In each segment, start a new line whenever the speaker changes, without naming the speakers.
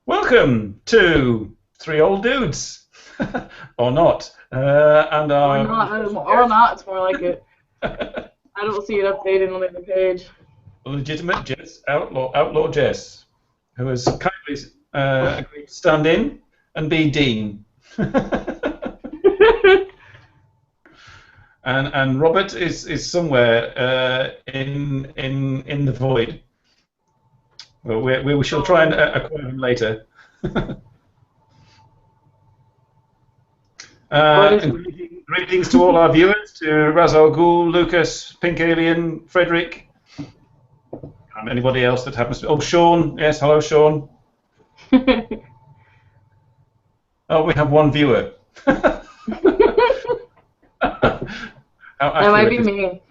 Welcome to Three Old Dudes, or not, and
Or
our
not, or not, it's more like it. I don't see it updated on the page.
legitimate Jess, outlaw Jess, who has kindly agreed to stand in and be Dean. And Robert is somewhere in the void. Well, we shall try and acquire him later. Greetings to all our viewers, to Raz Al Ghul, Lucas, Pink Alien, Frederick, and anybody else that happens to... Oh, Sean. Yes, hello, Sean. Oh, we have one viewer.
That might be me.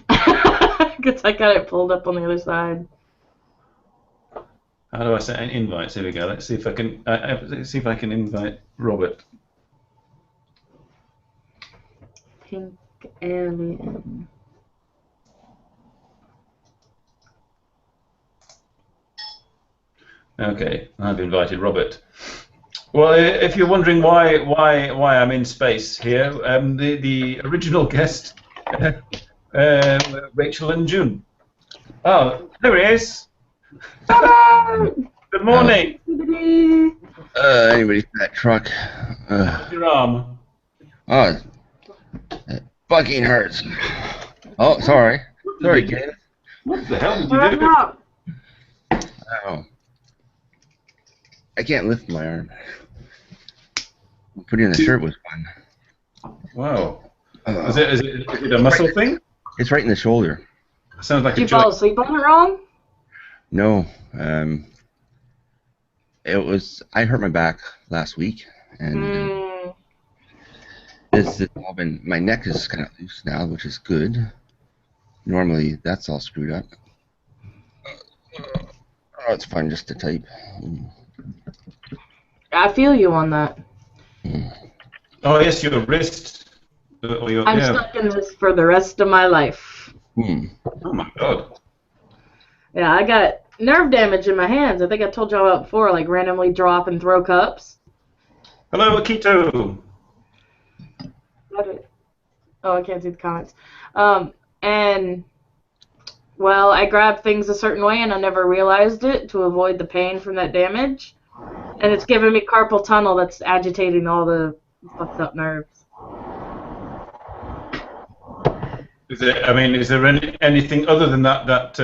Because I got it pulled up on the other side.
How do I set an invite? Here we go. Let's see if I can. See if I can invite Robert.
Pink Alien.
Okay, I've invited Robert. Well, if you're wondering why I'm in space here, the original guest, Rachel and June. Oh, there he is. Good morning.
Anybody's fat truck.
How's your arm?
Oh, it fucking hurts. Oh, sorry. Sorry, kid.
What the hell did you do?
Oh. I can't lift my arm. Putting in the shirt was fun.
Wow. Is it a muscle thing?
It's right in the shoulder.
Sounds like
Did you
a joint.
fall asleep on it wrong?
No. It was. I hurt my back last week, and this has all been. My neck is kind of loose now, which is good. Normally, that's all screwed up. Oh, it's fun just to type.
I feel you on that.
Oh yes, your wrist.
I'm stuck in this for the rest of my life.
Oh my god.
Yeah, I got nerve damage in my hands. I think I told y'all about before, like randomly drop and throw cups.
Hello, Akito.
Oh, I can't see the comments. And, well, I grabbed things a certain way and I never realized it to avoid the pain from that damage. And it's giving me carpal tunnel that's agitating all the fucked up nerves.
Is there anything other than that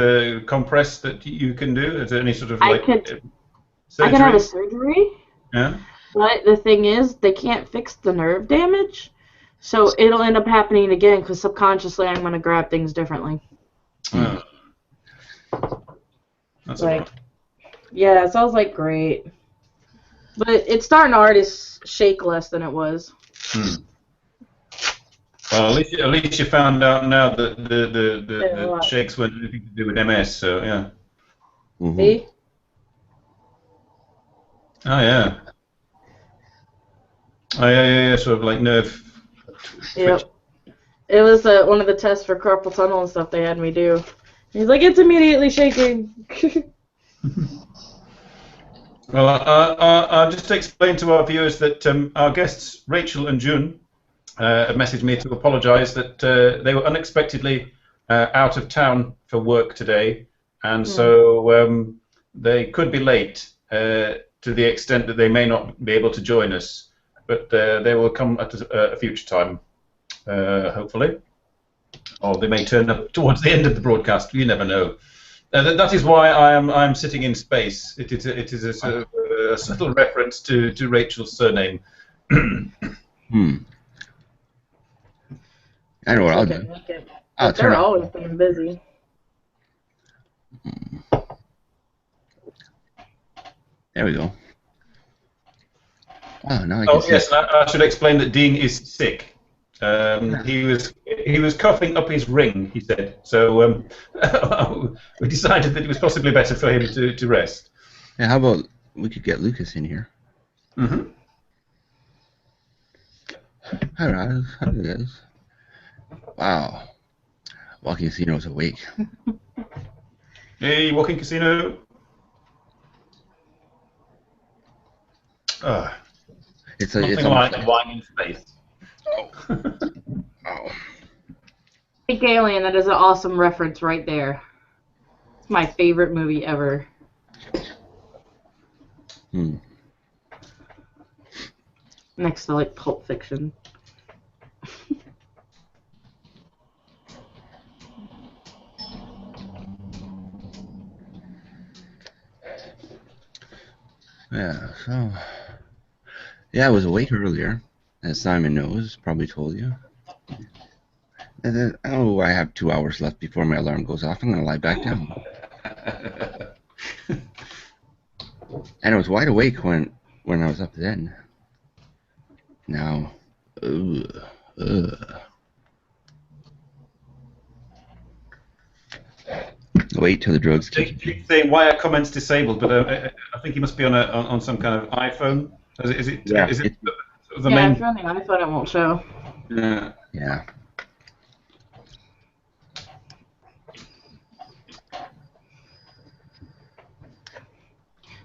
compress that you can do? Is there any sort of like surgery?
I could have a surgery.
Yeah.
But the thing is, they can't fix the nerve damage, so it'll end up happening again because subconsciously I'm going to grab things differently.
Oh. That's
like, yeah, it sounds like great. But it's starting to already shake less than it was.
Well, at least you found out now that the shakes weren't anything to do with MS. So yeah.
See?
Oh yeah. Oh yeah. Sort of like nerve.
Yep. It was one of the tests for carpal tunnel and stuff they had me do. He's like, it's immediately shaking.
Well, I'll just explain to our viewers that our guests, Rachel and June, have messaged me to apologise that they were unexpectedly out of town for work today, and so they could be late to the extent that they may not be able to join us, but they will come at a future time, hopefully. Or they may turn up towards the end of the broadcast. You never know. That is why I am sitting in space. It is a sort of a subtle reference to Rachel's surname.
I know what I'll do.
They're always being busy.
There we go. Oh, now I can see.
Yes, I should explain that Dean is sick. He was coughing up his ring, he said. So we decided that it was possibly better for him to rest.
Yeah, how about we could get Lucas in here? Hi, Raz. How are you guys? Wow. Walking Casino's awake.
Hey, Walking Casino.
It's
something like wine in space.
Oh.
Pink Alien, that is an awesome reference right there. It's my favorite movie ever. Next to like Pulp Fiction.
Yeah, I was awake earlier, as Simon knows, probably told you. And then, I have 2 hours left before my alarm goes off. I'm going to lie back down. And I was wide awake when I was up then. Now, wait till the drugs kick.
Keep saying why are comments disabled, but I think you must be on some kind of iPhone. Is it the main?
If you're on the iPhone, it won't show.
Yeah.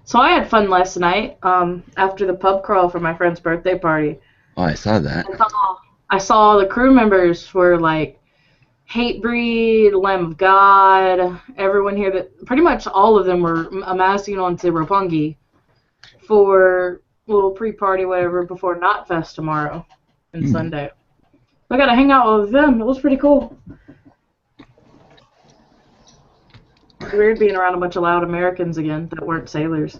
So I had fun last night after the pub crawl for my friend's birthday party.
Oh, I saw that.
I saw the crew members were like Hatebreed, Lamb of God, everyone here, that pretty much all of them were amassing onto Roppongi for a little pre-party, whatever, before Knotfest tomorrow and Sunday. I got to hang out with them. It was pretty cool. It's weird being around a bunch of loud Americans again that weren't sailors.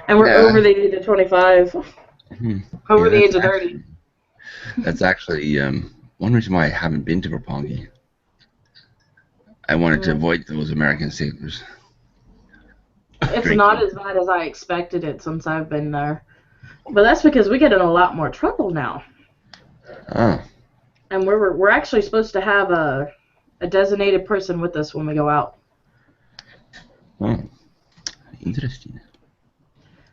And we're over the age of 25. Over the age of 30.
That's actually one reason why I haven't been to Roppongi. I wanted to avoid those American sailors.
It's not as bad as I expected it since I've been there. But that's because we get in a lot more trouble now.
Oh.
And we're actually supposed to have a designated person with us when we go out.
Oh. Interesting.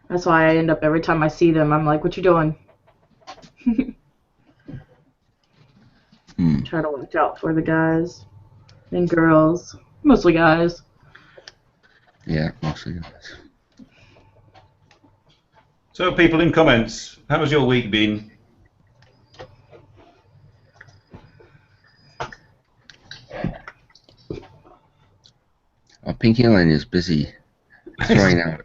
That's why I end up, every time I see them, I'm like, what you doing? Try to watch out for the guys and girls. Mostly guys.
Yeah, mostly guys.
So, people in comments, how has your week been?
Pink Alien is busy throwing out.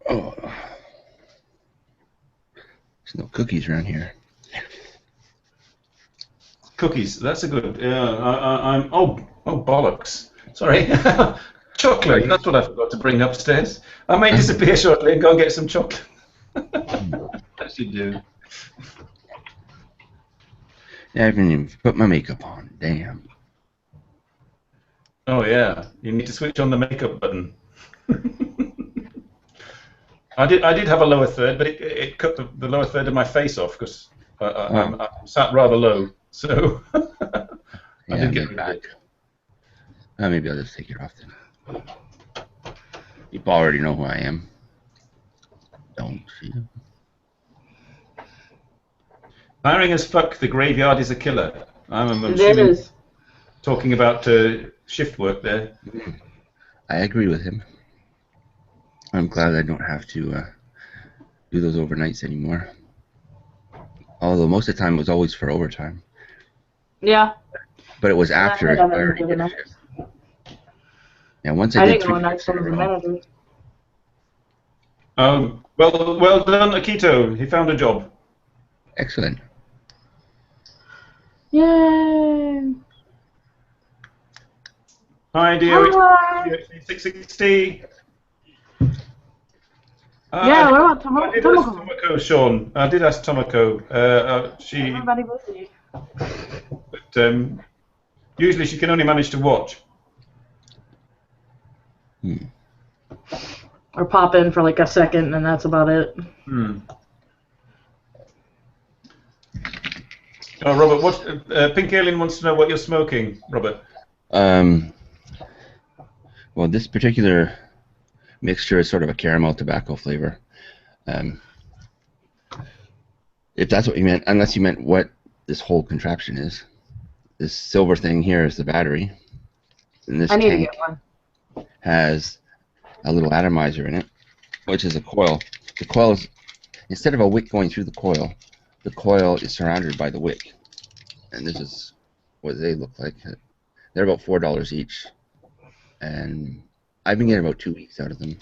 Oh, there's no cookies around here.
Cookies, that's a good. I'm. Oh, bollocks. Sorry. Chocolate. That's what I forgot to bring upstairs. I may disappear shortly and go and get some chocolate. I should do.
Yeah, I haven't even put my makeup on. Damn.
Oh yeah, you need to switch on the makeup button. I did have a lower third, but it cut the lower third of my face off because I'm sat rather low. So I did get rid of it.
Maybe I'll just take it off then. People already know who I am. Don't you?
Tiring as fuck. The graveyard is a killer. I'm
assuming
talking about shift work there.
I agree with him. I'm glad I don't have to do those overnights anymore. Although most of the time it was always for overtime.
Yeah.
But it was after I already did a shift. Yeah, once I did 3 shifts in a row.
Well done, Akito. He found a job.
Excellent.
Yay!
Hi, dear. 660.
Yeah, what about Tomoko?
I did ask Tomoko, Sean. I did ask Tomoko. She. But usually she can only manage to watch.
Or pop in for like a second, and that's about it.
Oh, Robert, what? Pink Alien wants to know what you're smoking, Robert.
Well, this particular mixture is sort of a caramel tobacco flavor. If that's what you meant, unless you meant what this whole contraption is. This silver thing here is the battery. And this
I need to
tank
get one.
has a little atomizer in it, which is a coil. The coil is, instead of a wick going through the coil is surrounded by the wick. And this is what they look like. They're about $4 each. And I've been getting about 2 weeks out of them.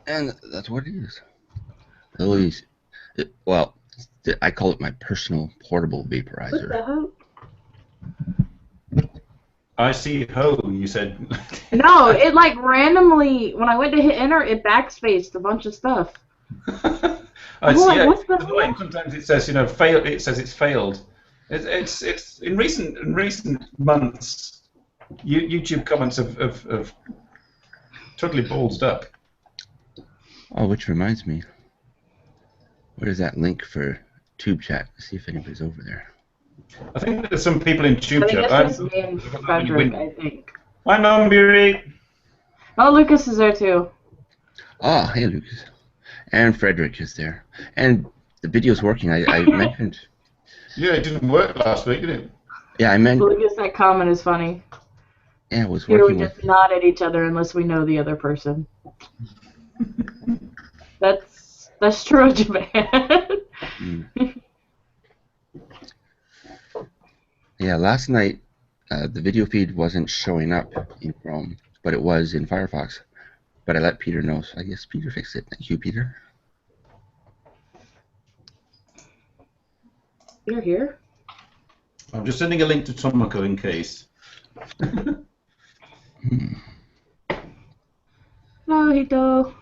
And that's what it is. Lily's, well, I call it my personal portable vaporizer.
What the hell?
I see ho, you said.
No, it like randomly, when I went to hit enter, it backspaced a bunch of stuff.
I
What?
see, yeah,
What's the
it's annoying. Sometimes it says, fail. It says it's failed. It's in recent months, YouTube comments have totally ballsed up.
Oh, which reminds me, what is that link for Tube Chat? Let's see if anybody's over there.
I think there's some people in Tube
I think
Chat.
it's just me and Frederick, I think.
Hi, Numbiri.
Oh, Lucas is there too.
Oh, hey, Lucas. And Frederick is there. And the video's working. I mentioned...
Yeah, it didn't work last week, did it?
Yeah, I meant...
Lucas, that comment is funny.
Yeah, it was
Here
working
we just nod at each other unless we know the other person. That's true of Japan.
Yeah, last night the video feed wasn't showing up in Chrome, but it was in Firefox. But I let Peter know, so I guess Peter fixed it. Thank you, Peter.
You're here?
I'm just sending a link to Tomoko in case.
No, Hito.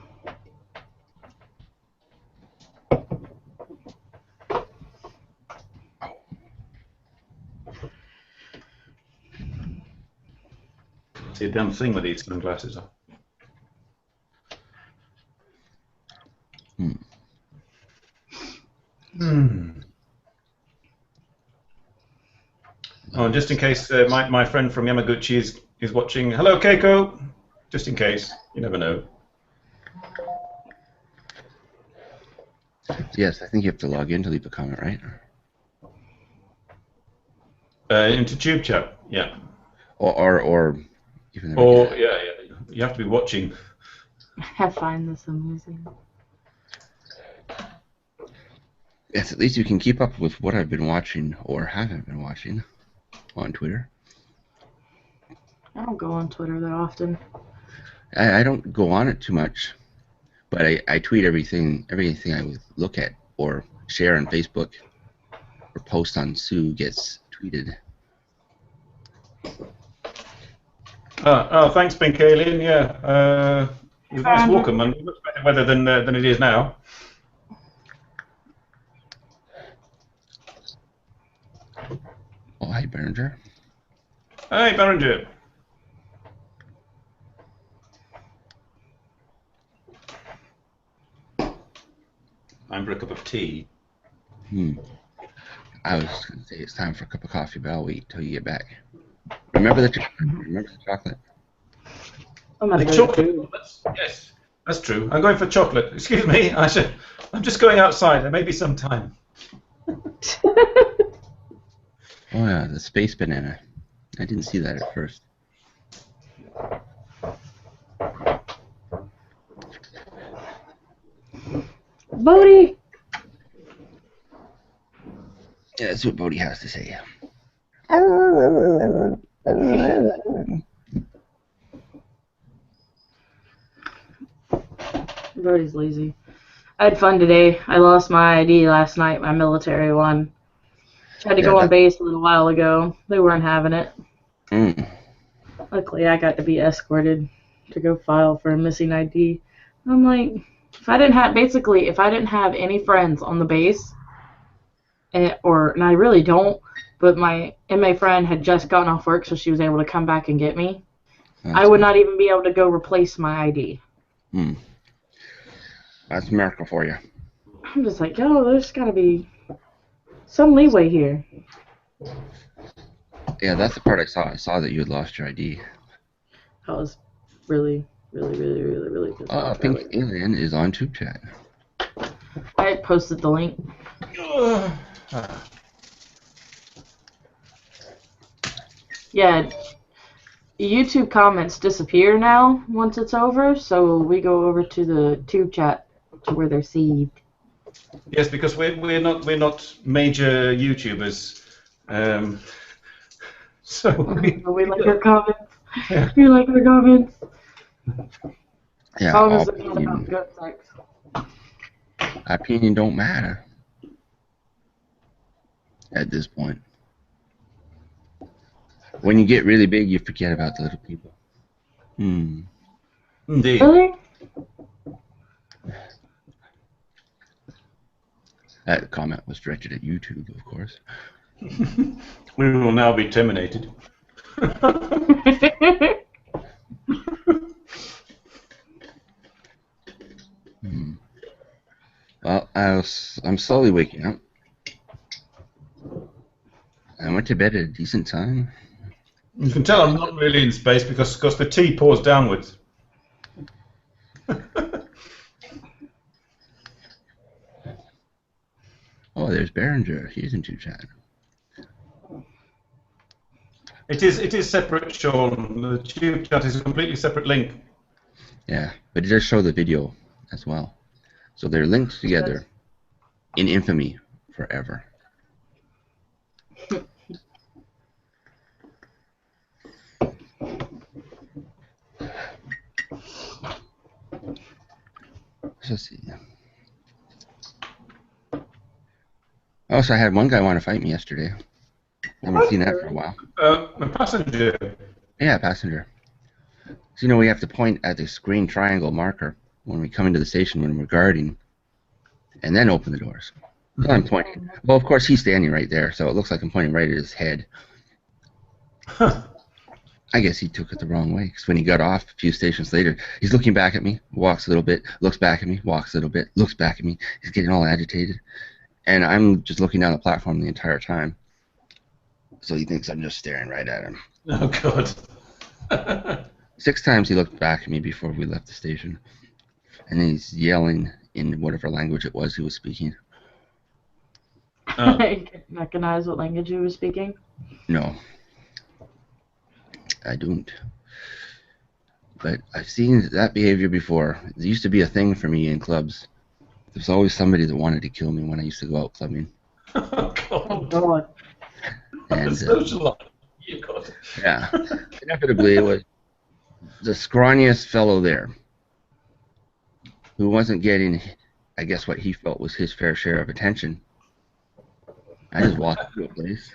See a damn thing with these sunglasses on. Oh, just in case my friend from Yamaguchi is watching. Hello, Keiko. Just in case. You never know.
Yes, I think you have to log in to leave a comment, right?
Into Tube Chat, yeah.
Or even.
Or yeah, you have to be watching.
I find this amusing.
Yes, at least you can keep up with what I've been watching or haven't been watching on Twitter.
I don't go on Twitter that often.
I don't go on it too much, but I tweet everything I would look at or share on Facebook or post on Sue gets tweeted.
Oh, thanks, Pink Alien. Yeah, it was a nice walk on Monday. Much better weather than it is now.
Oh, hi, Berenger.
Hi, Berenger. I'm for a cup of tea.
I was going to say it's time for a cup of coffee, but I'll wait till you get back. Remember the chocolate?
I'm not
The chocolate. Yes, that's true. I'm going for chocolate. Excuse me. I'm just going outside. There may be some time.
Oh yeah, the space banana. I didn't see that at first.
Bodhi!
Yeah, that's what Bodhi has to say.
Bodhi's lazy. I had fun today. I lost my ID last night, my military one. Tried to go on base a little while ago. They weren't having it. Luckily, I got to be escorted to go file for a missing ID. I'm like, if I didn't have any friends on the base, and I really don't, but my inmate friend had just gotten off work, so she was able to come back and get me. I would not even be able to go replace my ID.
That's a miracle for you.
I'm just like, yo, there's got to be some leeway here.
Yeah, that's the part I saw. I saw that you had lost your ID.
That was really Really pissed off.
Pink Alien is on Tube Chat.
I posted the link. Yeah, YouTube comments disappear now once it's over, so we go over to the Tube Chat to where they're saved.
Yes, because we're not major YouTubers, so
we like our comments. Yeah. We like our comments.
Yeah,
Comments about good sex.
Opinion don't matter at this point. When you get really big, you forget about the little people.
Indeed.
Really?
That comment was directed at YouTube, of course.
We will now be terminated.
Well, I'm slowly waking up. I went to bed at a decent time.
You can tell I'm not really in space because the tea pours downwards.
Oh, there's Behringer. He's in Tube Chat.
It is separate, Sean. The Tube Chat is a completely separate link.
Yeah, but it does show the video as well. So they're linked together in infamy forever. Let's see. Oh, so I had one guy want to fight me yesterday. I haven't seen that for a while.
A passenger.
Yeah, passenger. So, you know, we have to point at this green triangle marker when we come into the station when we're guarding, and then open the doors. So I'm pointing. Well, of course, he's standing right there, so it looks like I'm pointing right at his head. I guess he took it the wrong way, because when he got off a few stations later, he's looking back at me, walks a little bit, looks back at me, walks a little bit, looks back at me. He's getting all agitated. And I'm just looking down the platform the entire time. So he thinks I'm just staring right at him.
Oh, God.
6 times he looked back at me before we left the station. And then he's yelling in whatever language it was he was speaking.
I can recognize what language he was speaking?
No. I don't. But I've seen that behavior before. It used to be a thing for me in clubs. There's always somebody that wanted to kill me when I used to go out clubbing.
Oh, God.
Oh, God.
And,
Social life. You got it.
Yeah. Inevitably, it was the scrawniest fellow there who wasn't getting, I guess, what he felt was his fair share of attention. I just walked into a place.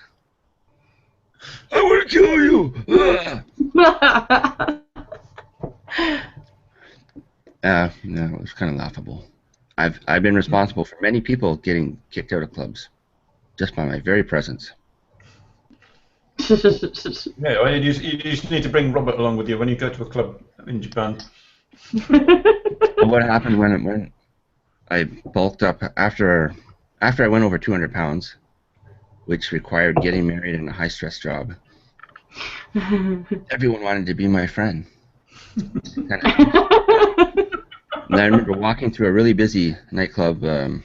I want to kill you! No, it was kind of laughable. I've been responsible for many people getting kicked out of clubs just by my very presence.
Yeah, well, you just need to bring Robert along with you when you go to a club in Japan.
What happened when I bulked up after I went over 200 pounds, which required getting married in a high-stress job. Everyone wanted to be my friend. And I remember walking through a really busy nightclub. Well,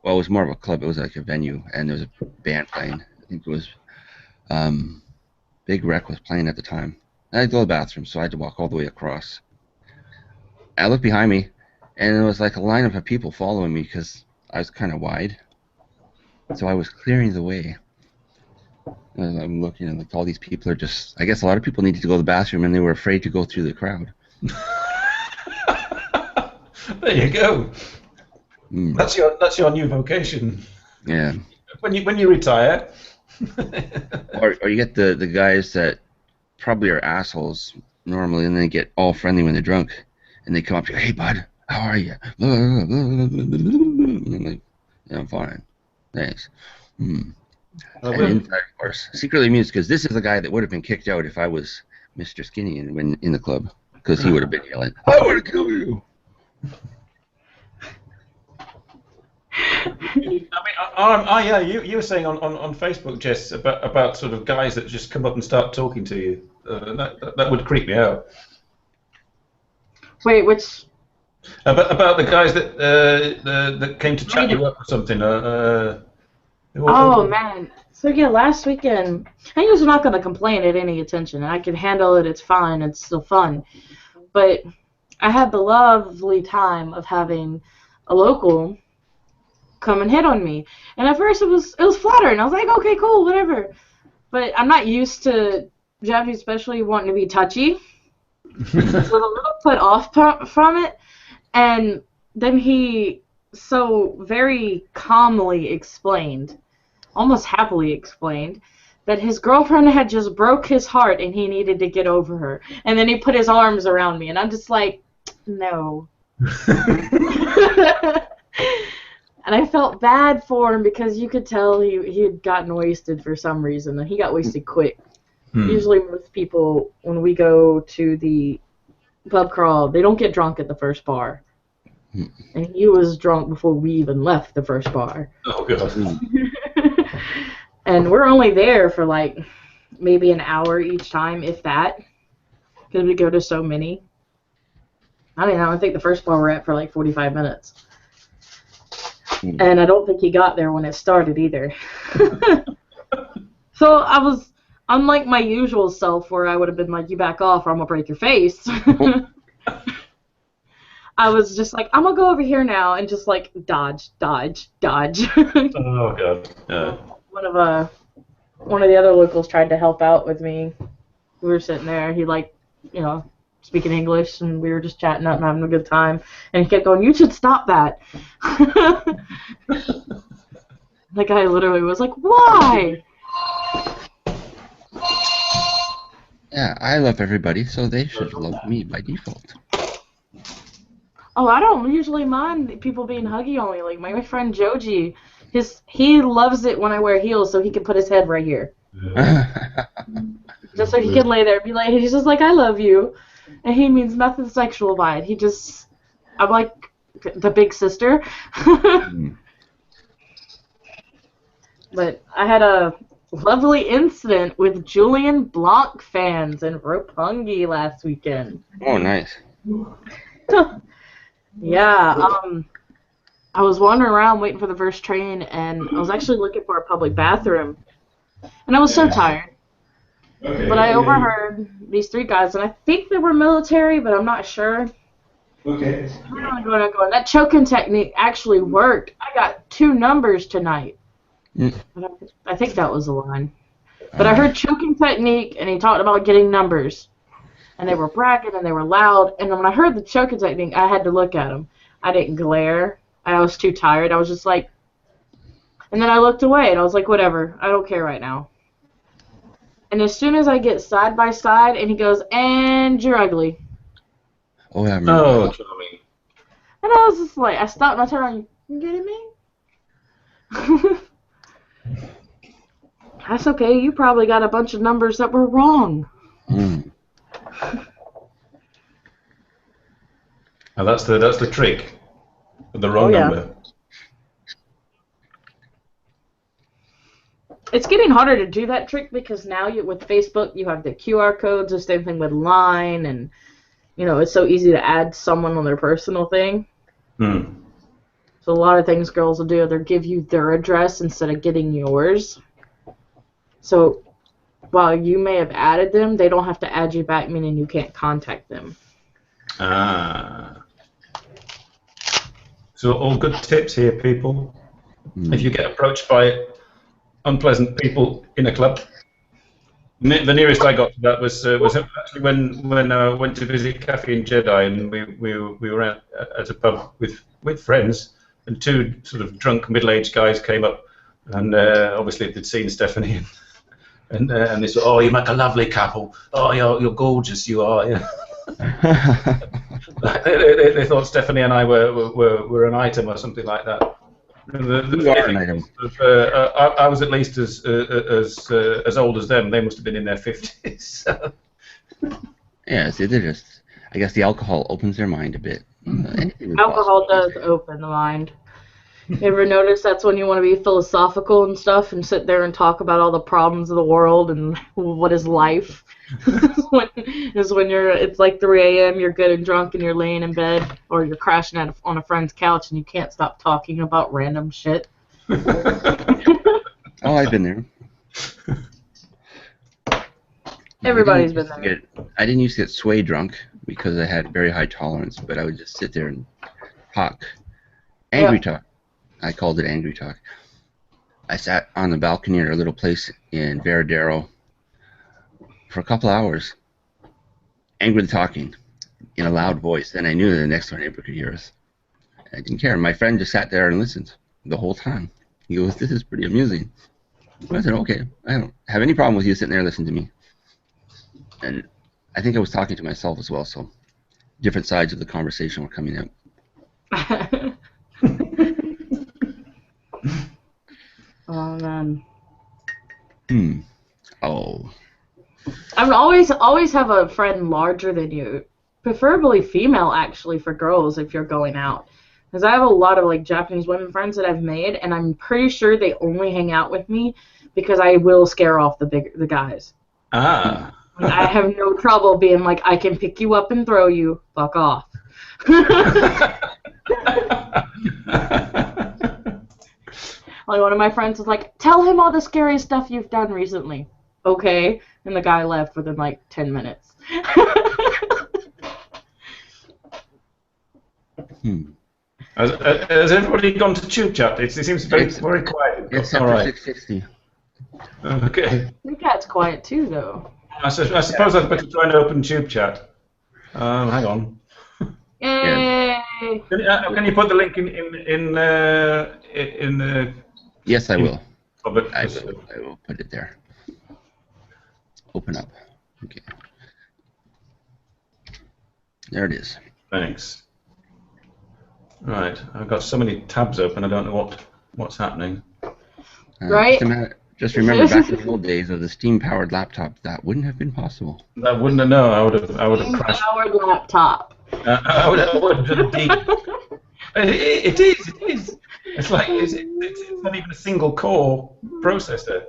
it was more of a club. It was like a venue, and there was a band playing. I think it was Big Wreck was playing at the time. I had to go to the bathroom, so I had to walk all the way across. I looked behind me, and it was like a lineup of people following me because I was kind of wide. So I was clearing the way. And I'm looking, and like all these people are just. I guess a lot of people needed to go to the bathroom, and they were afraid to go through the crowd.
There you go. That's your new vocation.
Yeah.
When you retire.
or you get the guys that probably are assholes normally, and then they get all friendly when they're drunk, and they come up to you, hey bud, how are you? And I'm like, yeah, I'm fine, thanks. And inside, of course, secretly amused because this is the guy that would have been kicked out if I was Mr. Skinny in the club, because he would have been yelling, I want to kill you.
Yeah, you were saying on Facebook, Jess, about sort of guys that just come up and start talking to you. That would creep me out.
Wait, which?
About the guys that came to chat you up or something.
Oh man. So yeah, last weekend, I was not gonna complain at any attention. I can handle it. It's fine. It's still fun. But I had the lovely time of having a local come and hit on me. And at first it was flattering. I was like, okay, cool, whatever. But I'm not used to Japanese, especially wanting to be touchy. So I was a little put off from it. And then he so very calmly explained, almost happily explained, that his girlfriend had just broke his heart and he needed to get over her. And then he put his arms around me, and I'm just like, no. And I felt bad for him because you could tell he had gotten wasted for some reason, and he got wasted quick. Usually most people, when we go to the pub crawl, they don't get drunk at the first bar. And he was drunk before we even left the first bar.
Oh, God.
And we're only there for like maybe an hour each time, if that, because we go to so many. I don't know, I think the first bar we're at for like 45 minutes. And I don't think he got there when it started either. So I was, unlike my usual self where I would have been like, you back off or I'm going to break your face. I was just like, I'm going to go over here now and just like dodge.
Oh, God. Yeah.
One of the other locals tried to help out with me. We were sitting there. He speaking English, and we were just chatting up and having a good time. And he kept going, you should stop that. The guy literally was like, why?
Yeah, I love everybody, so they should love me by default.
Oh, I don't usually mind people being huggy only. Like my friend Joji, he loves it when I wear heels so he can put his head right here. Just so he can lay there and be like, he's just like, I love you. And he means nothing sexual by it. I'm like the big sister. But I had a lovely incident with Julian Blanc fans in Roppongi last weekend.
Oh, nice.
Yeah, I was wandering around waiting for the first train, and I was actually looking for a public bathroom. And I was so tired. But I overheard these three guys, and I think they were military, but I'm not sure.
Okay.
I'm going. That choking technique actually worked. I got 2 numbers tonight. I think that was the line. But I heard choking technique, and he talked about getting numbers. And they were bragging, and they were loud. And when I heard the choking technique, I had to look at them. I didn't glare. I was too tired. I was just like... And then I looked away, and I was like, whatever. I don't care right now. And as soon as I get side by side, and he goes, and you're ugly.
Oh, yeah,
Oh, charming.
And I was just like, I stopped and I turned around, you kidding me? That's okay, you probably got a bunch of numbers that were wrong.
Now that's the trick. The wrong number.
It's getting harder to do that trick because now with Facebook you have the QR codes, the same thing with Line, and it's so easy to add someone on their personal thing. So a lot of things girls will do, they'll give you their address instead of getting yours. So while you may have added them, they don't have to add you back, meaning you can't contact them.
So all good tips here, people. If you get approached by unpleasant people in a club. The nearest I got to that was actually when I went to visit Cafe in Jedi, and we were at a pub with friends, and 2 sort of drunk middle-aged guys came up, and obviously they'd seen Stephanie, and they said, "Oh, you make a lovely couple. Oh, you're gorgeous. You are." Yeah. They thought Stephanie and I were an item or something like that. I was at least as old as them. They must have been in their 50s. So.
Yeah, see, they're just. I guess the alcohol opens their mind a bit.
Alcohol does open the mind. You ever notice that's when you want to be philosophical and stuff and sit there and talk about all the problems of the world and what is life? It's like 3 a.m., you're good and drunk and you're laying in bed or you're crashing on a friend's couch and you can't stop talking about random shit.
Oh, I've been there.
Everybody's been there.
I didn't used to get sway drunk because I had very high tolerance, but I would just sit there and talk. Angry talk. I called it angry talk. I sat on the balcony at our little place in Veradero for a couple hours, angrily talking in a loud voice. Then I knew that the next door neighbor could hear us. I didn't care. My friend just sat there and listened the whole time. He goes, "This is pretty amusing." I said, "Okay, I don't have any problem with you sitting there listening to me." And I think I was talking to myself as well, so different sides of the conversation were coming out.
Oh, man.
Oh.
I would always have a friend larger than you, preferably female, actually, for girls if you're going out. Because I have a lot of like Japanese women friends that I've made, and I'm pretty sure they only hang out with me because I will scare off the guys.
Ah.
I have no trouble being like, I can pick you up and throw you. Fuck off. Like one of my friends was like, tell him all the scary stuff you've done recently. Okay. And the guy left within like 10 minutes.
Has everybody gone to Tube Chat? It seems very quiet.
It's
all right.
660.
Okay.
Tube Chat's quiet too, though.
I suppose I'd better try and open Tube Chat. Hang on.
Yay!
Can you put the link in the?
Yes, I will.
I
will put it there. Open up. Okay. There it is.
Thanks. Right, I've got so many tabs open. I don't know what's happening.
Right.
Just remember back in the old days of the steam-powered laptop, that wouldn't have been possible.
I wouldn't have known. I would have crashed.
Steam-powered laptop.
I would have deep. It is. It's like it's not even a single core processor.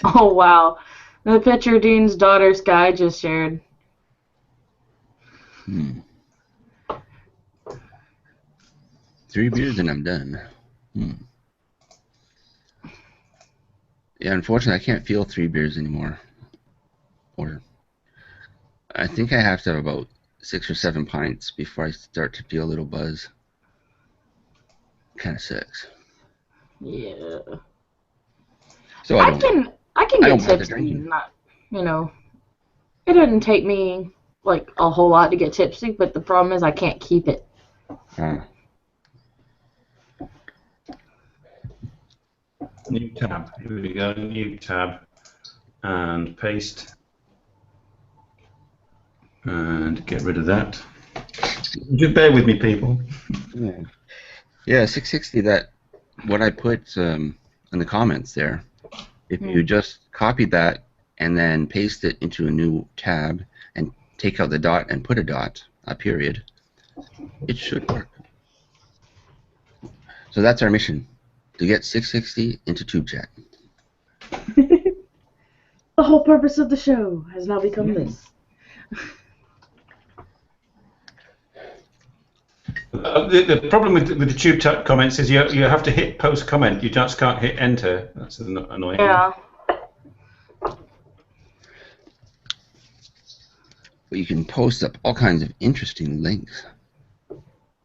Oh wow, the picture Dean's daughter Sky just shared.
3 beers and I'm done. Yeah, unfortunately, I can't feel 3 beers anymore. Or I think I have to have about 6 or 7 pints before I start to feel a little buzz. Kind of sucks.
Yeah.
So
I can get tipsy. Not, it doesn't take me like a whole lot to get tipsy, but the problem is I can't keep it.
New tab. Here we go. New tab. And paste. And get rid of that. Just bear with me, people.
Yeah, 660. That what I put in the comments there. If you just copied that and then paste it into a new tab and take out the dot and put a period, it should work. So that's our mission, to get 660 into Tube Chat.
The whole purpose of the show has now become this.
The problem with the Tube Chat comments is you have to hit post comment. You just can't hit enter. That's annoying.
Yeah.
But you can post up all kinds of interesting links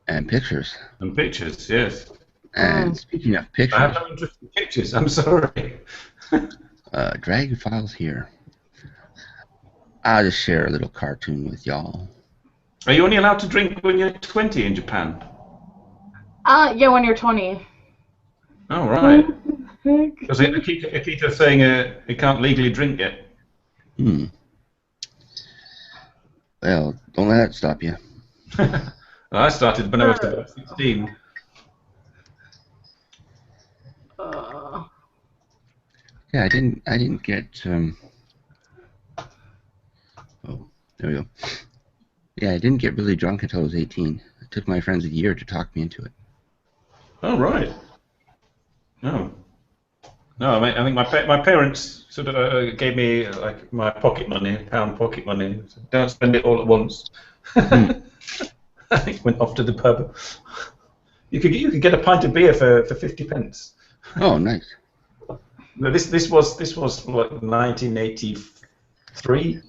and pictures.
And pictures, yes.
And speaking of pictures,
I have no interesting pictures. I'm sorry.
drag files here. I'll just share a little cartoon with y'all.
Are you only allowed to drink when you're 20 in Japan?
Yeah, when you're 20.
Oh, right. Because Akita's saying he can't legally drink yet.
Well, don't let that stop you.
Well, I started when I was about 16.
Yeah, I didn't get. Oh, there we go. Yeah, I didn't get really drunk until I was 18. It took my friends a year to talk me into it.
Oh, right. No. No, I think my parents sort of gave me like my pocket money, pound pocket money. So don't spend it all at once. I think went off to the pub. You could get a pint of beer for 50p.
Oh, nice.
No, this was like 1983.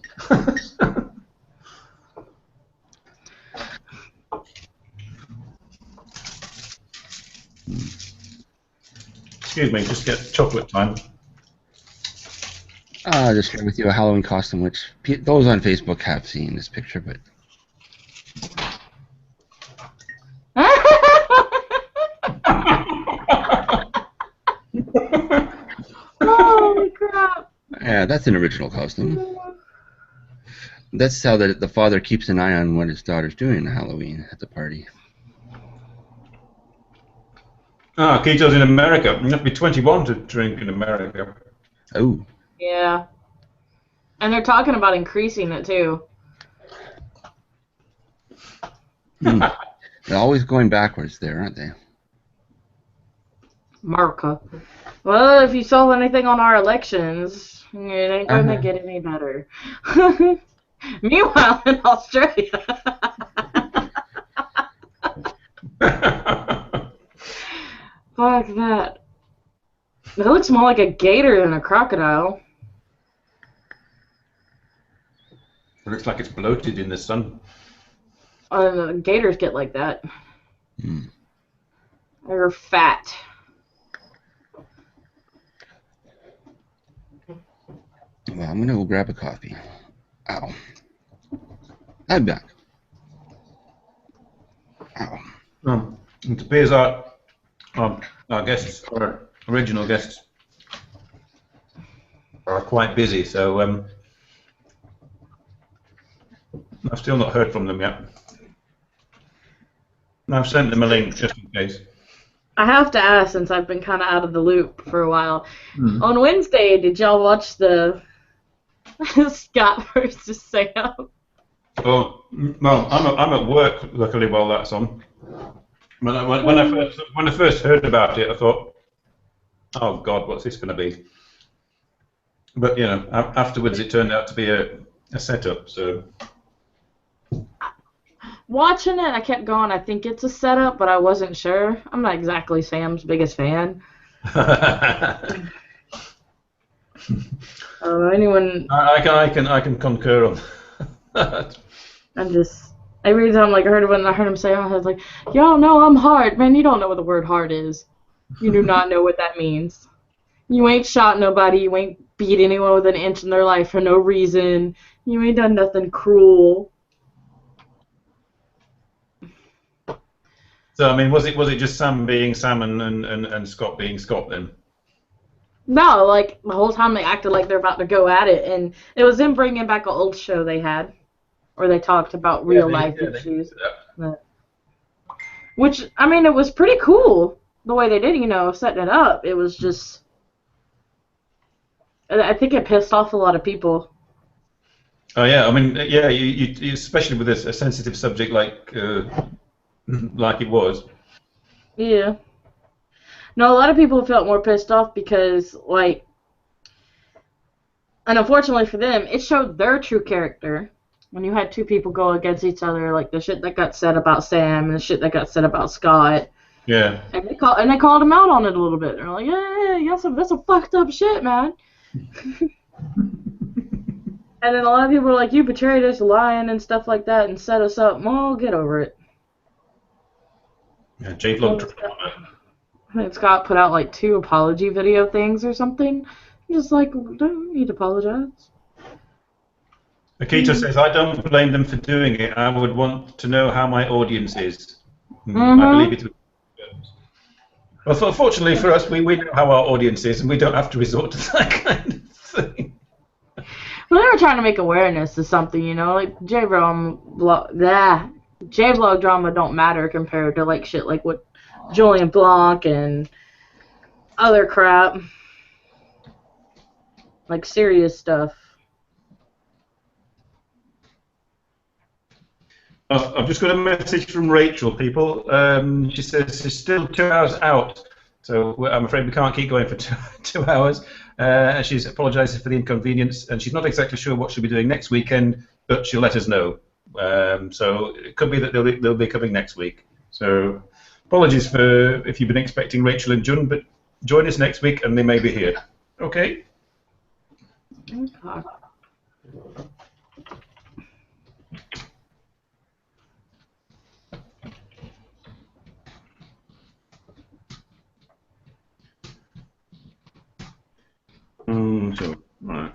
Excuse me, just get chocolate time.
I'll just share with you a Halloween costume, which those on Facebook have seen this picture, but
Holy crap!
yeah, that's an original costume. That's how the father keeps an eye on what his daughter's doing on Halloween at the party.
Ah, Keto's in America. You have to be 21 to drink in America.
Oh.
Yeah. And they're talking about increasing it too.
They're always going backwards there, aren't they?
America. Well, if you saw anything on our elections, it ain't going to get any better. Meanwhile, in Australia. Fuck that. It looks more like a gator than a crocodile.
It looks like it's bloated in the sun.
Gators get like that. They're fat.
Well, I'm gonna go grab a coffee. Ow. I'm back. Ow.
It appears our guests, our original guests, are quite busy, so I've still not heard from them yet. I've sent them a link just in case.
I have to ask, since I've been kind of out of the loop for a while. On Wednesday, did y'all watch the Scott versus Sam?
Oh, well, I'm at work, luckily, while that's on. When I first heard about it, I thought, oh God, what's this going to be? But you know, afterwards it turned out to be a setup. So
Watching it, I kept going, I think it's a setup, but I wasn't sure. I'm not exactly Sam's biggest fan. Anyone?
I can concur on that.
I'm just every time I heard him say, I was like, "Y'all know I'm hard, man. You don't know what the word hard is. You do not know what that means. You ain't shot nobody. You ain't beat anyone with an inch in their life for no reason. You ain't done nothing cruel."
So I mean, was it just Sam being Sam and Scott being Scott then?
No, like the whole time they acted like they're about to go at it, and it was them bringing back an old show they had, where they talked about real life issues. Which, I mean, it was pretty cool the way they did, setting it up. It was just, I think it pissed off a lot of people.
Oh yeah, I mean, yeah, you especially with a sensitive subject like it was.
Yeah. No, a lot of people felt more pissed off because, and unfortunately for them, it showed their true character. When you had two people go against each other, like the shit that got said about Sam and the shit that got said about Scott.
Yeah.
And they called him out on it a little bit. They're like, yeah, that's some fucked up shit, man. And then a lot of people were like, you betrayed us, lying and stuff like that, and set us up. Well, get over it.
Yeah, J-Vlog.
I think Scott put out 2 apology video things or something. I'm just like, don't need to apologize.
Akita says, I don't blame them for doing it. I would want to know how my audience is. I believe it. Well, fortunately for us, we know how our audience is, and we don't have to resort to that kind of thing.
Well, they were trying to make awareness of something, like J-Vlog drama don't matter compared to shit like what Julian Blanc and other crap, serious stuff.
I've just got a message from Rachel, people. She says she's still 2 hours out, so I'm afraid we can't keep going for 2 hours. She's apologises for the inconvenience, and she's not exactly sure what she'll be doing next weekend, but she'll let us know. So it could be that they'll be coming next week. So apologies for if you've been expecting Rachel and Jun, but join us next week, and they may be here. Okay?
Okay.
So, right.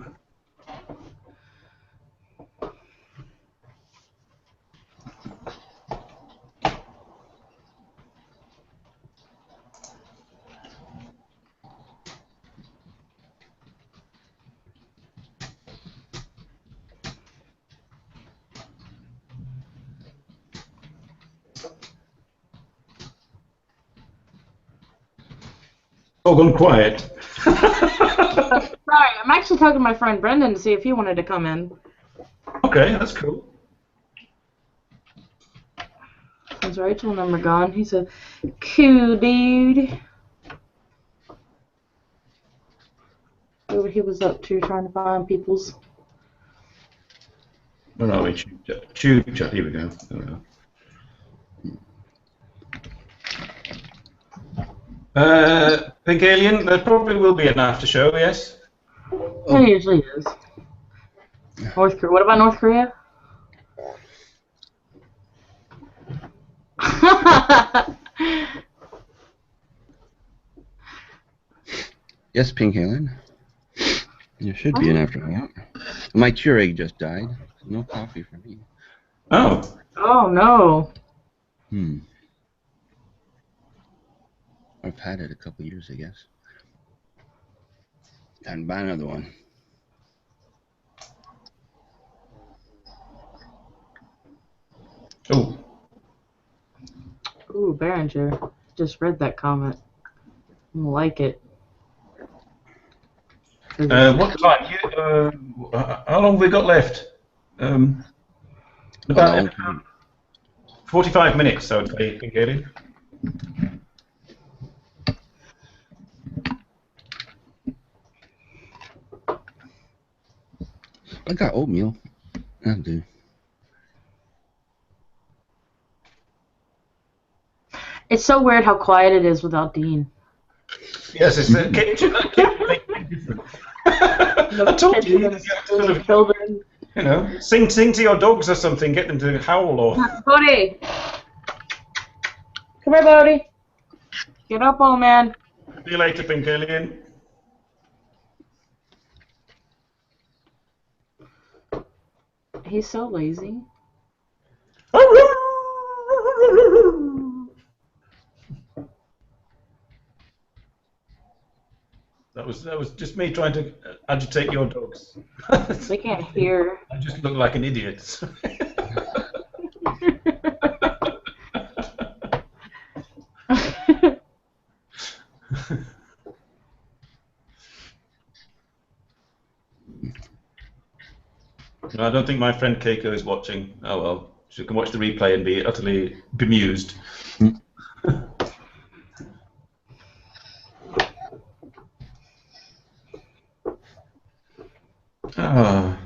All gone quiet.
Sorry, I'm actually talking to my friend Brendan to see if he wanted to come in.
Okay, that's cool.
Is Rachel number gone? He's a cool dude. See what he was up to, trying to find people's.
Where are we? Tube chat. Here we go. There we go. Pink Alien, there probably will be an after show, yes?
There usually is. North Korea. What about North Korea?
Yes, Pink Helen. There should be an after show. My Keurig just died. No coffee for me.
Oh.
Oh no.
I've had it a couple years, I guess. Time to buy another one.
Oh.
Ooh, Behringer. Just read that comment. I like it.
What time? How long have we got left? About 45 minutes, I would say, Pink Alien.
I got oatmeal. That'll do.
It's so weird how quiet it is without Dean.
Yes, it's different. I told you,
Children.
you know, sing to your dogs or something, get them to howl or.
Bodie! Come here, Bodie. Get up, old man.
See you later, Pink Alien.
He's so lazy.
That was just me trying to agitate your dogs.
They can't hear.
I just look like an idiot. No, I don't think my friend Keiko is watching. Oh well, she can watch the replay and be utterly bemused. Oh.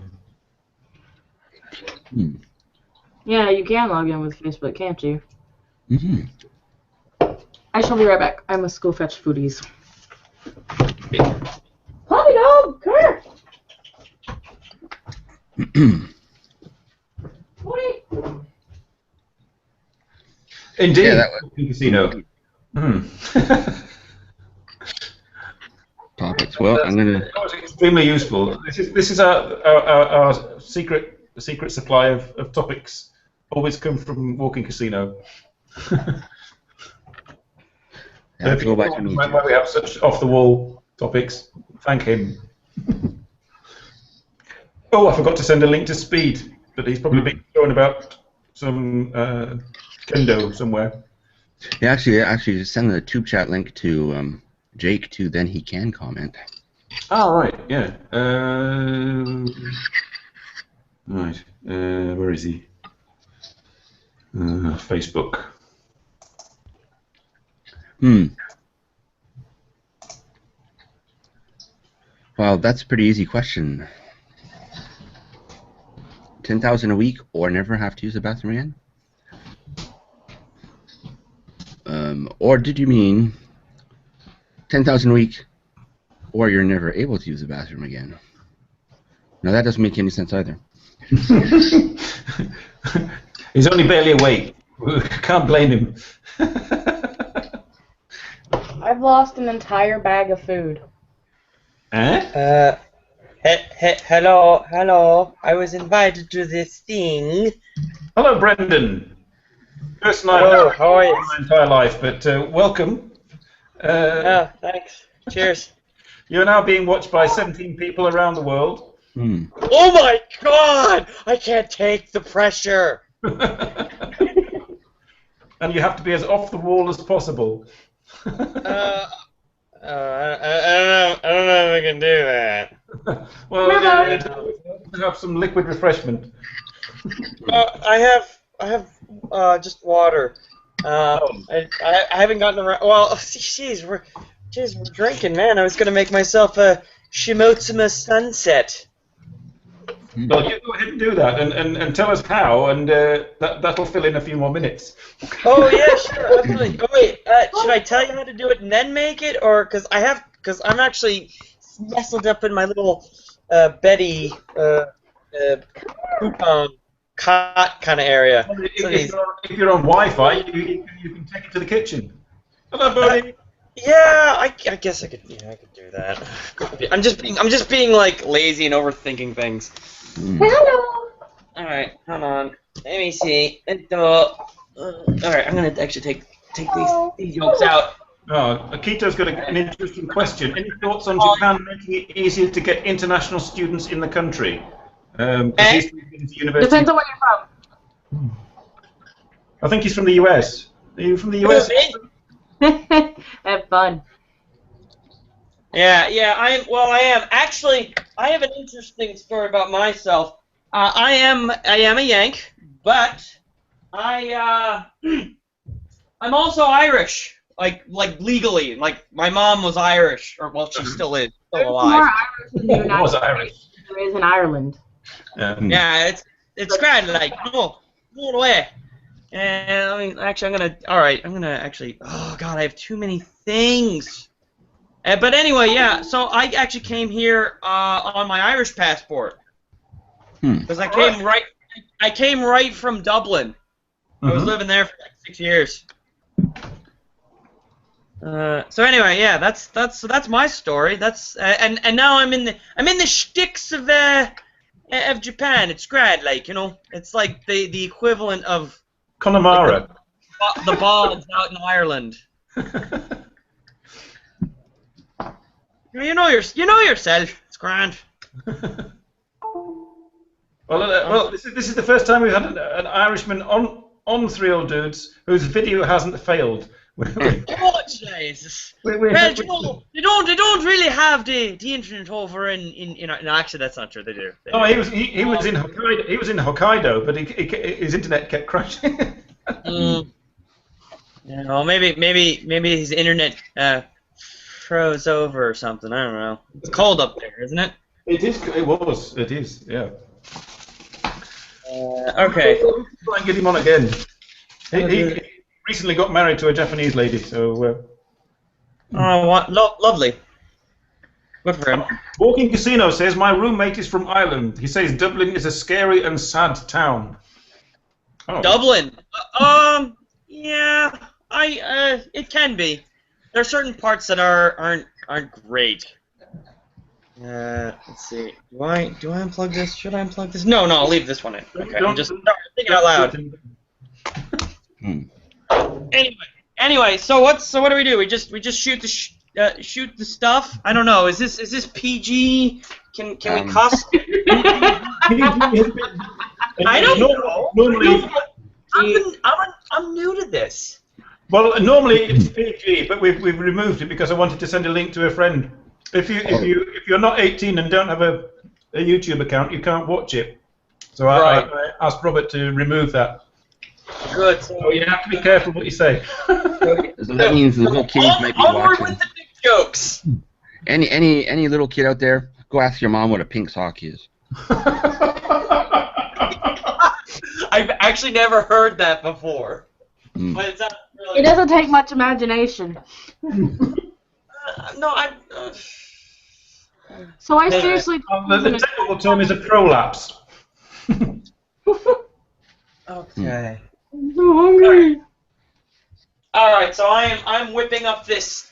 Yeah, you can log in with Facebook, can't you?
Mm-hmm.
I shall be right back. I must go fetch foodies. Puppy dog, come here.
Indeed,
Yeah, that
casino.
Topics. Well, I'm gonna.
That was extremely useful. This is our secret supply of topics. Always come from Walking Casino.
Yeah,
If you
go back to
why we have such off-the-wall topics, thank him. Oh, I forgot to send a link to Speed, but he's probably been showing about some kendo somewhere.
Yeah, actually, just send the tube chat link to Jake too. Then he can comment.
Oh right, yeah. Right, where is he? Facebook.
Well, that's a pretty easy question. 10,000 a week or never have to use the bathroom again? Or did you mean 10,000 a week or you're never able to use the bathroom again? Now that doesn't make any sense either.
He's only barely awake. Can't blame him.
I've lost an entire bag of food.
Eh?
Hello. I was invited to this thing.
Hello, Brendan. First night
Hello, how are you?
my entire life, but welcome.
Oh, thanks. Cheers.
You're now being watched by 17 people around the world.
Oh my God! I can't take the pressure.
And you have to be as off the wall as possible.
I don't know if I can do that.
Well, have some liquid refreshment.
I have just water. I haven't gotten around. Well, jeez, we're drinking, man. I was gonna make myself a Shimotsuma sunset.
Well, you go ahead and do that, and tell us how, and that'll fill in a few more minutes.
Oh yeah, sure, absolutely. Oh wait, should I tell you how to do it and then make it, or because I'm actually nestled up in my little Betty coupon cot kind of area.
Well, if you're on Wi-Fi, you can take it to the kitchen. Hello, buddy.
Yeah, I guess I could. Yeah, I could do that. I'm just being like lazy and overthinking things.
Hello.
All right, hold on. Let me see. All right, I'm gonna actually take these yolks out.
Oh, Akito's got an interesting question. Any thoughts on Japan making it easier to get international students in the country? He's been to university.
Depends on where you're from.
I think he's from the US. Are you from the US?
Have fun.
Yeah, I am. Actually, I have an interesting story about myself. I am a Yank, but I'm also Irish, like legally. Like my mom was Irish, or well, she still is, still alive.
More Irish than the United
Was Irish.
States there is in Ireland.
Yeah, it's grand. Like no way. And I mean, actually, I'm gonna actually. Oh God, I have too many things. But anyway, yeah. So I actually came here on my Irish passport because I came right from Dublin. I was living there for like 6 years. So anyway, yeah, that's my story. That's and now I'm in the shticks of Japan. It's grad, like it's like the equivalent of
Connemara.
Like the bogs out in Ireland. You know yourself. It's grand.
Well, this is the first time we've had an Irishman on Three Old Dudes whose video hasn't failed.
Oh Jesus! Well, they don't really have the internet over in actually that's not true. They do.
Oh, he was in Hokkaido. He was in Hokkaido, but his internet kept crashing.
Maybe his internet froze over or something. I don't know. It's cold up there, isn't it?
It is. It is. Yeah.
Okay.
Try and get him on again. He recently got married to a Japanese lady, so.
Lovely. Good for him.
Walking Casino says my roommate is from Ireland. He says Dublin is a scary and sad town. Oh.
Dublin. Yeah. It can be. There are certain parts that aren't great. Let's see. Do I unplug this? Should I unplug this? No, I'll leave this one in. Okay, I'm just thinking out loud. Anyway, so what do we do? We just shoot the stuff. I don't know. Is this PG? Can we cuss? I don't know.
Normally,
I'm new to this.
Well, normally it's PG, but we've removed it because I wanted to send a link to a friend. If you're not 18 and don't have a YouTube account, you can't watch it. So I asked Robert to remove that.
Good.
Oh, you have to be careful what you say.
So that means the little kids might be
Onward
watching.
with the big jokes.
Any little kid out there, go ask your mom what a pink sock is.
I've actually never heard that before.
Mm.
But it's not really.
It doesn't take much imagination.
No, I'm.
So I
Yeah.
seriously.
The technical term is a prolapse.
Okay.
I'm so hungry.
All right, so I'm whipping up this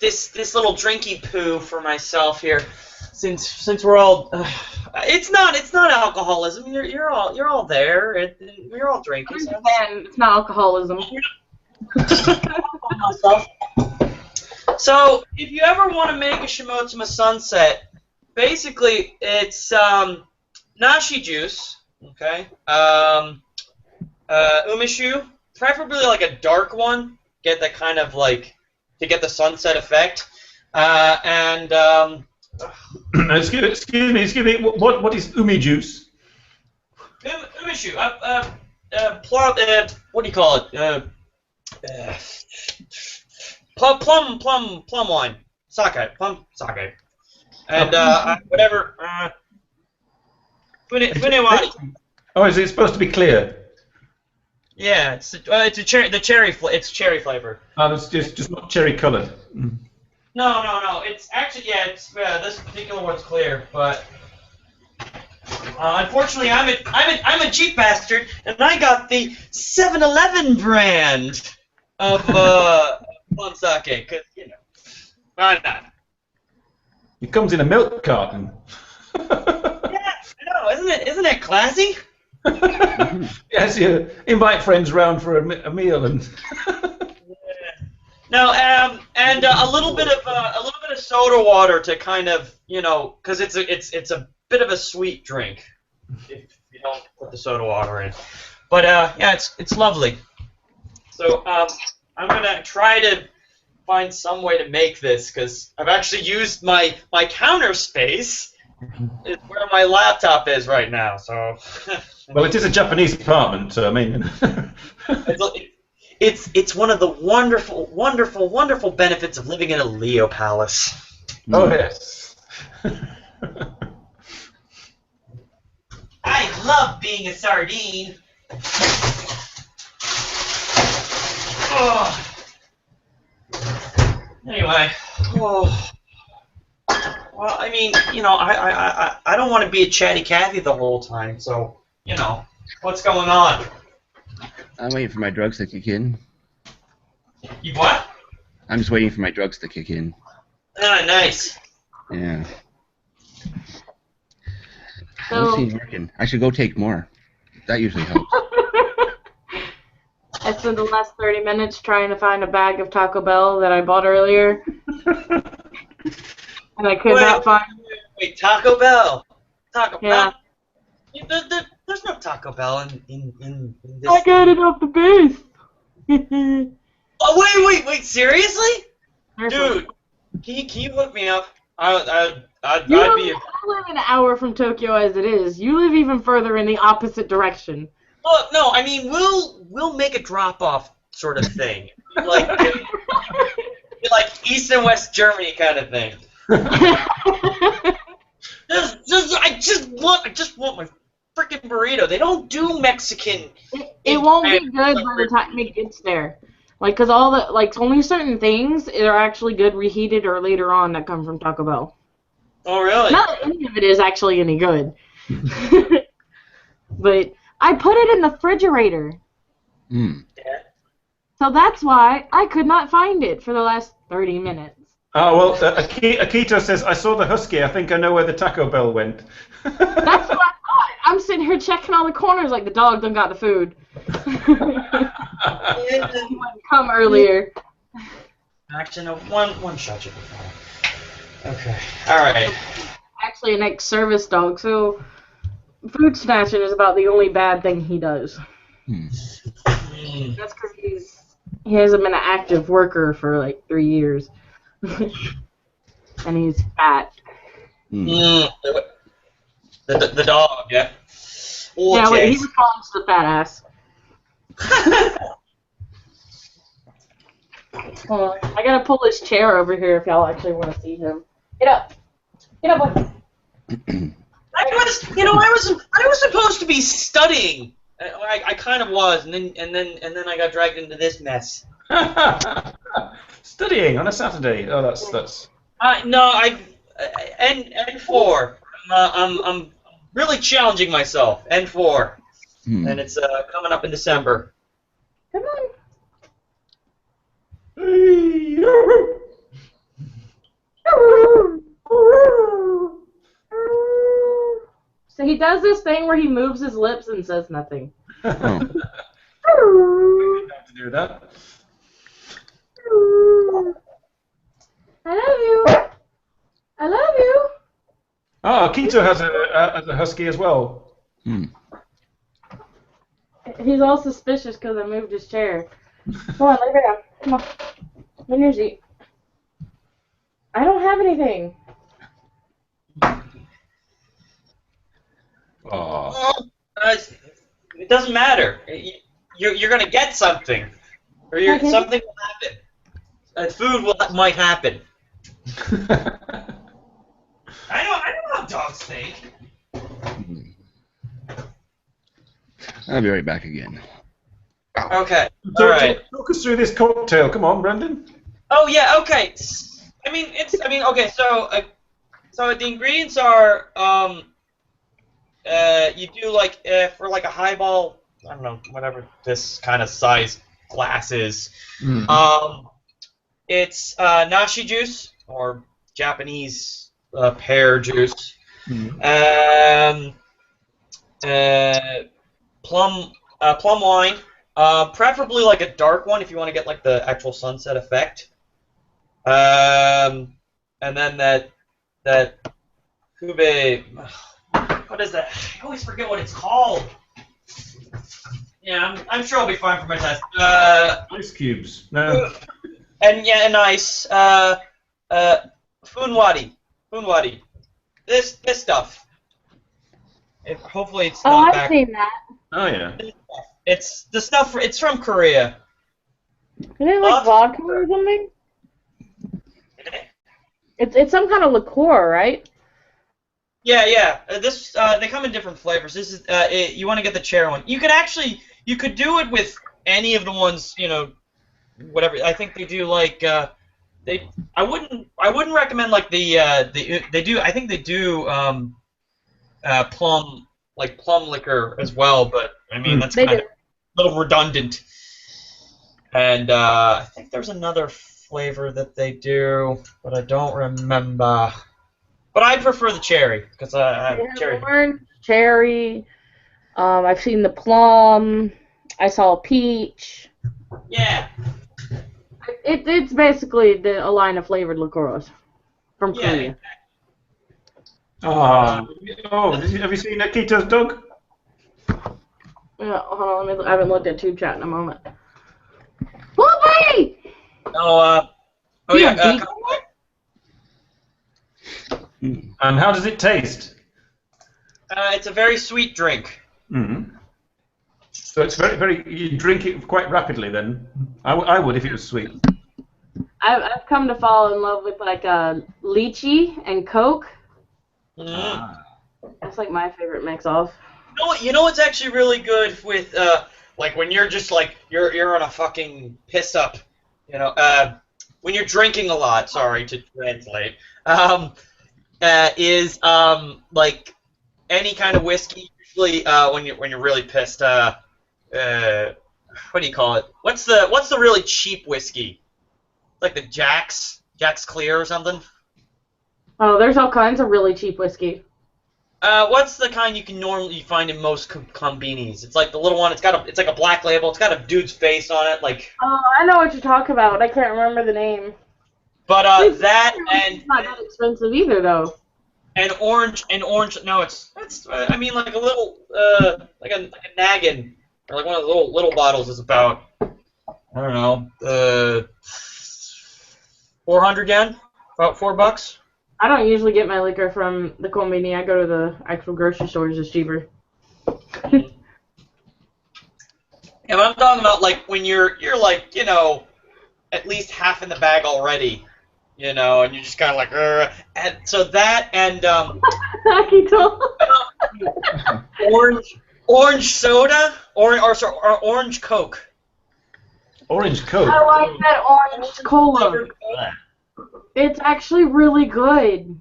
little drinky poo for myself here, since we're all. It's not alcoholism. You're all there. You're all drinking. So
It's not alcoholism.
So if you ever want to make a Shimotsuma sunset, basically it's nashi juice, okay, umishu, preferably like a dark one, get that kind of like to get the sunset effect, and
Excuse me. What is umi juice?
umishu, what do you call it? Plum wine, sake, plum sake, and whatever. Funewari.
Oh, is it supposed to be clear?
Yeah, it's cherry flavor.
Oh, it's just not cherry coloured.
No. It's actually this particular one's clear, but unfortunately I'm a cheap bastard, and I got the 7-Eleven brand of plum sake, cause why not?
It comes in a milk carton.
Yeah, I know, isn't it classy?
Yes, you invite friends round for a meal and.
No, and a little bit of soda water to kind of because it's a bit of a sweet drink if you don't put the soda water in. But yeah, it's lovely. So I'm gonna try to find some way to make this because I've actually used my counter space. Is where my laptop is right now. So.
Well, it is a Japanese apartment, so I mean.
It's one of the wonderful benefits of living in a Leo palace.
Oh yes.
I love being a sardine. Oh. Anyway. Oh. Well, I mean, I don't want to be a chatty Cathy the whole time, so, what's going on?
I'm waiting for my drugs to kick in.
You what?
I'm just waiting for my drugs to kick in.
Ah, nice.
Yeah.
So-
Those seem working. I should go take more. That usually helps.
I spent the last 30 minutes trying to find a bag of Taco Bell that I bought earlier. And I could not find it.
Wait, Taco Bell. Taco
Yeah.
Bell. There's no Taco Bell in this.
I got it off the base.
Oh wait, seriously? Dude, can you hook me up? I'd be.
I live an hour from Tokyo as it is. You live even further in the opposite direction.
Well, no, I mean we'll make a drop off sort of thing, like East and West Germany kind of thing. I just want my freaking burrito. They don't do Mexican.
It won't be good by the time it gets there. Cause only certain things are actually good reheated or later on that come from Taco Bell.
Oh, really?
Not that any of it is actually any good. But I put it in the refrigerator.
Mm.
Yeah.
So that's why I could not find it for the last 30 minutes.
Oh, well, Akito says, I saw the husky. I think I know where the Taco Bell went.
That's what I thought. I'm sitting here checking all the corners like the dog done got the food. He wouldn't come earlier.
Actually, no. One shot you before. Okay. All right.
Actually, an ex-service dog, so food snatching is about the only bad thing he does. That's because he hasn't been an active worker for like 3 years. And he's fat.
The dog, yeah. Oh,
Yeah,
okay.
he responds to the fat ass. Hold on. I gotta pull his chair over here if y'all actually want to see him. Get up. Get up, boy.
I was supposed to be studying. I kind of was, and then I got dragged into this mess.
Studying on a Saturday. Oh, that's.
No, N4. I'm really challenging myself. N4, and it's coming up in December.
Come on. So he does this thing where he moves his lips and says nothing.
Oh.
To do that.
I love you. I love you.
Ah, Keto has a husky as well.
Hmm.
He's all suspicious because I moved his chair. Come on, lay down. Come on. In your seat. I don't have anything.
Oh.
It doesn't matter. You're gonna get something, or
Okay.
something will happen. Food might happen. I know how dogs think.
I'll be right back again.
Okay. All right.
Talk us through this cocktail. Come on, Brendan.
Oh yeah. Okay. Okay. So the ingredients are you do like for like a highball. I don't know, whatever this kind of size glass is.
Mm.
It's nashi juice or Japanese pear juice.
Mm.
Plum wine. Preferably like a dark one if you want to get like the actual sunset effect. And then that Kube. What is that? I always forget what it's called. Yeah, I'm sure I'll be fine for my test.
Ice cubes. No.
And ice. Funwadi. This stuff. Hopefully it's not
I've
back.
seen that.
Oh yeah.
It's the stuff. It's from Korea.
Is it like vodka or something? It's some kind of liqueur, right?
Yeah. This they come in different flavors. This is you want to get the cherry one. You could do it with any of the ones, whatever. I think they do like I wouldn't recommend like I think they do plum liquor as well, but I mean that's kind of a little redundant. And I think there's another flavor that they do, but I don't remember. But I prefer the cherry because I have cherry.
Orange, cherry. I've seen the plum. I saw peach.
Yeah.
It's basically a line of flavored liqueurs from Korea.
Oh, have you seen Akito's dog?
Yeah, hold on. I haven't looked at Tube Chat in a moment. Whoopee!
Oh yeah.
And how does it taste?
It's a very sweet drink.
Mm-hmm. So it's very. You drink it quite rapidly then. I would if it was sweet.
I've come to fall in love with like lychee and Coke. That's like my favorite mix-off.
You know what's actually really good with like when you're just like you're on a fucking piss up, when you're drinking a lot. Sorry to translate. Is like any kind of whiskey. Usually when you're really pissed. What do you call it? What's the really cheap whiskey? Like the Jack's Clear or something?
Oh, there's all kinds of really cheap whiskey.
What's the kind you can normally find in most combinis? It's like the little one. It's like a black label. It's got a dude's face on it. Like.
Oh, I know what you're talking about. I can't remember the name.
But that and
it's not that expensive either, though.
And orange. No, it's I mean like a little like a naggin or like one of the little bottles is about I don't know 400 yen, about $4.
I don't usually get my liquor from the combini. I go to the actual grocery stores. It's cheaper.
Yeah, but I'm talking about like when you're like, you know, at least half in the bag already, you know, and you're just kind of like, and so that and
Akito.
orange soda or orange Coke.
Orange Coke.
I like that orange cola. It's actually really good.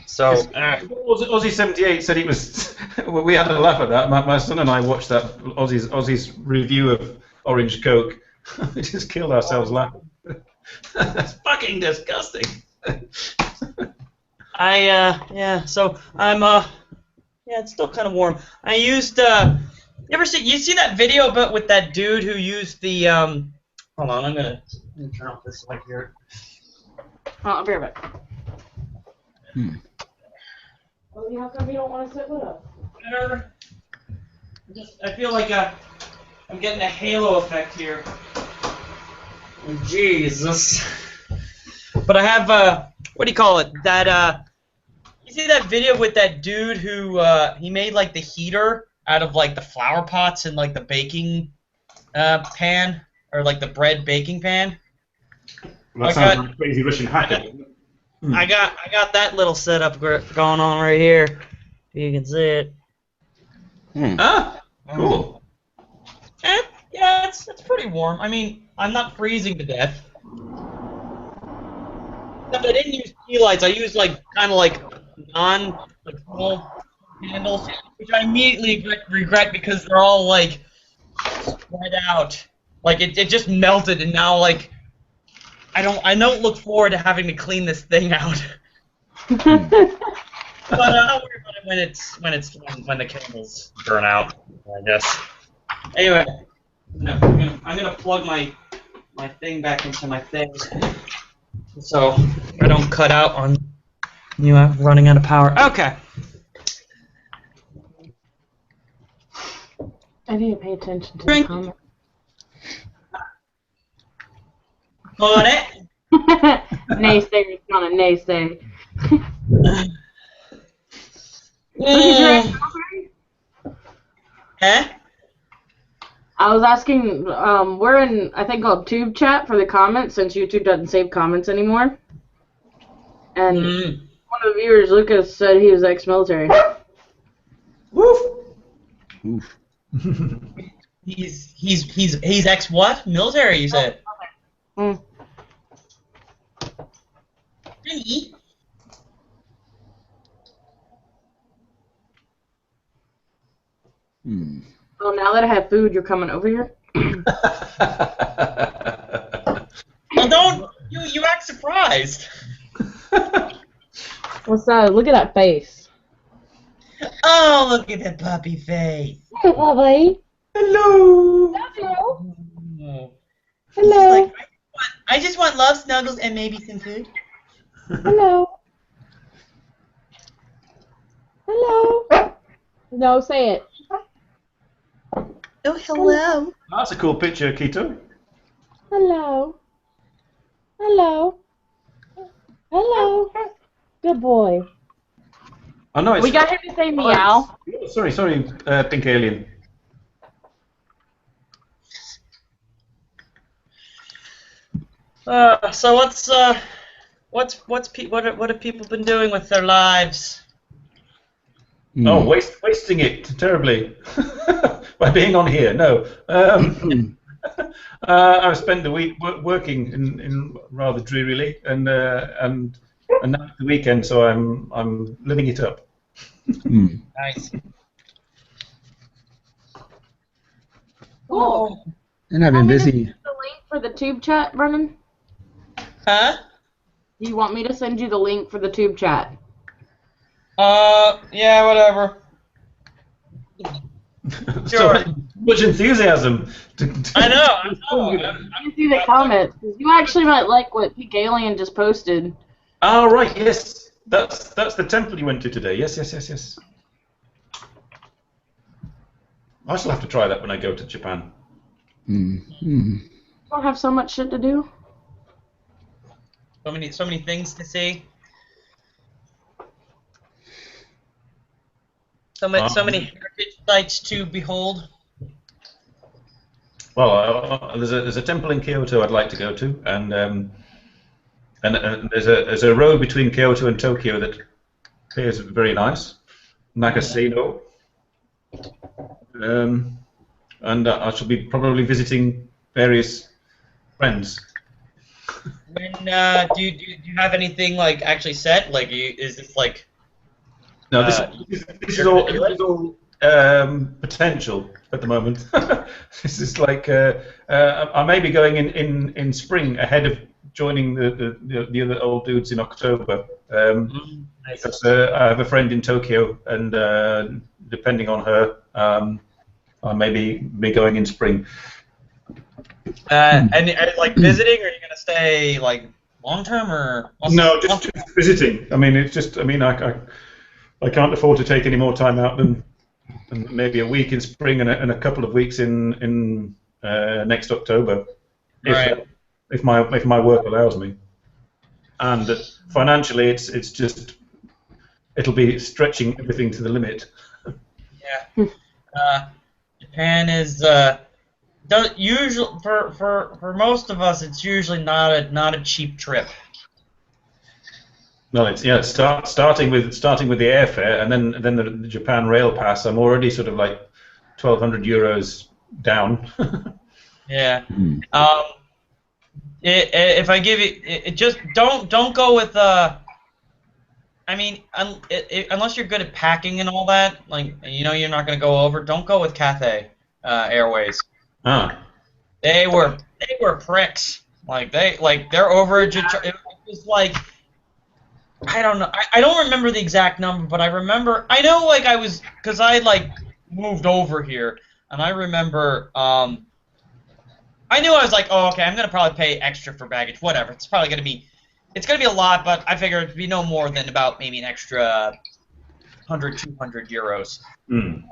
So
Aussie78 said he was. We had a laugh at that. My son and I watched that Aussie's review of Orange Coke. We just killed ourselves laughing. That's fucking disgusting.
yeah. So I'm yeah, it's still kind of warm. I used you see that video about with that dude who used the hold on, I'm gonna turn off this light here.
Oh, I'll be right back. Well, how come you don't want to sit with us?
I feel like I'm getting a halo effect here. Jesus. But I have what do you call it? That you see that video with that dude who he made like the heater out of like the flower pots and like the baking pan or like the bread baking pan?
Well, that sounds like a crazy Russian hacker.
I got that little setup going on right here. You can see it.
Ah, cool.
Yeah, it's pretty warm. I mean, I'm not freezing to death. Except I didn't use tea lights. I used like kind of like small candles, which I immediately regret because they're all like spread out. Like it just melted, and now like I don't look forward to having to clean this thing out. But I'll worry about it when the candles burn out, I guess. Anyway, I'm gonna plug my thing back into my thing, so I don't cut out on running out of power. Okay.
I need to pay attention to the comments.
On it.
Naysayers gonna naysay.
Huh?
I was asking, we're in, I think, called Tube Chat for the comments, since YouTube doesn't save comments anymore. And one of the viewers, Lucas, said he was ex-military.
Woof.
Oof.
He's ex what? Military, you said? Really?
Well, now that I have food, you're coming over here?
Well, don't you act surprised.
What's that? Look at that face.
Oh, look at that puppy face.
Hey, Bobby.
Hello.
Hello.
Oh.
Hello.
Like, I just want love, snuggles, and maybe some food.
Hello. Hello. No, say it.
Oh, hello.
That's a cool picture, Keto.
Hello. Hello. Hello. Good boy.
Oh no, it's.
We got him to say meow.
Sorry, Pink Alien.
So what have people been doing with their lives?
Oh, wasting it terribly by being on here. No, I've spent the week working in rather drearily, and now it's the weekend, so I'm living it up.
Nice.
Cool.
And I've been busy.
The link for the Tube Chat, Brennan?
Huh?
Do you want me to send you the link for the Tube Chat?
Yeah, whatever.
So much enthusiasm.
I know.
You can see the comments. You actually might like what Pink Alien just posted.
Oh right, yes, that's the temple you went to today. Yes. I shall have to try that when I go to Japan.
Don't have so much shit to do.
So many things to see. So many heritage sites to behold.
Well, there's a temple in Kyoto I'd like to go to, and there's a road between Kyoto and Tokyo that appears very nice, Nagaseno. And I shall be probably visiting various friends.
When do you have anything like actually set? Like, is this like?
No, this is all potential at the moment. This is like I may be going in spring ahead of joining the other old dudes in October.
Nice.
Because I have a friend in Tokyo, and depending on her, I may be going in spring.
And like visiting, or are you gonna stay like long term or?
No, just visiting. I mean, it's just. I mean, I can't afford to take any more time out than maybe a week in spring and a couple of weeks in next October, if my work allows me. And financially, it'll be stretching everything to the limit.
Yeah. Japan is usually for most of us, it's usually not a cheap trip.
No, it's starting with the airfare, and then the Japan Rail Pass. I'm already sort of like 1,200 euros down.
Yeah. If I give you, just don't go with I mean, unless you're good at packing and all that, like you're not gonna go over. Don't go with Cathay Airways.
Ah.
They were pricks. Like their overage. It was like. I don't know. I don't remember the exact number, but I remember. I know, like because I like moved over here, and I remember. I knew I was like, oh, okay, I'm gonna probably pay extra for baggage. Whatever. It's gonna be a lot, but I figured it'd be no more than about maybe an extra 100, 200 euros.
Mm.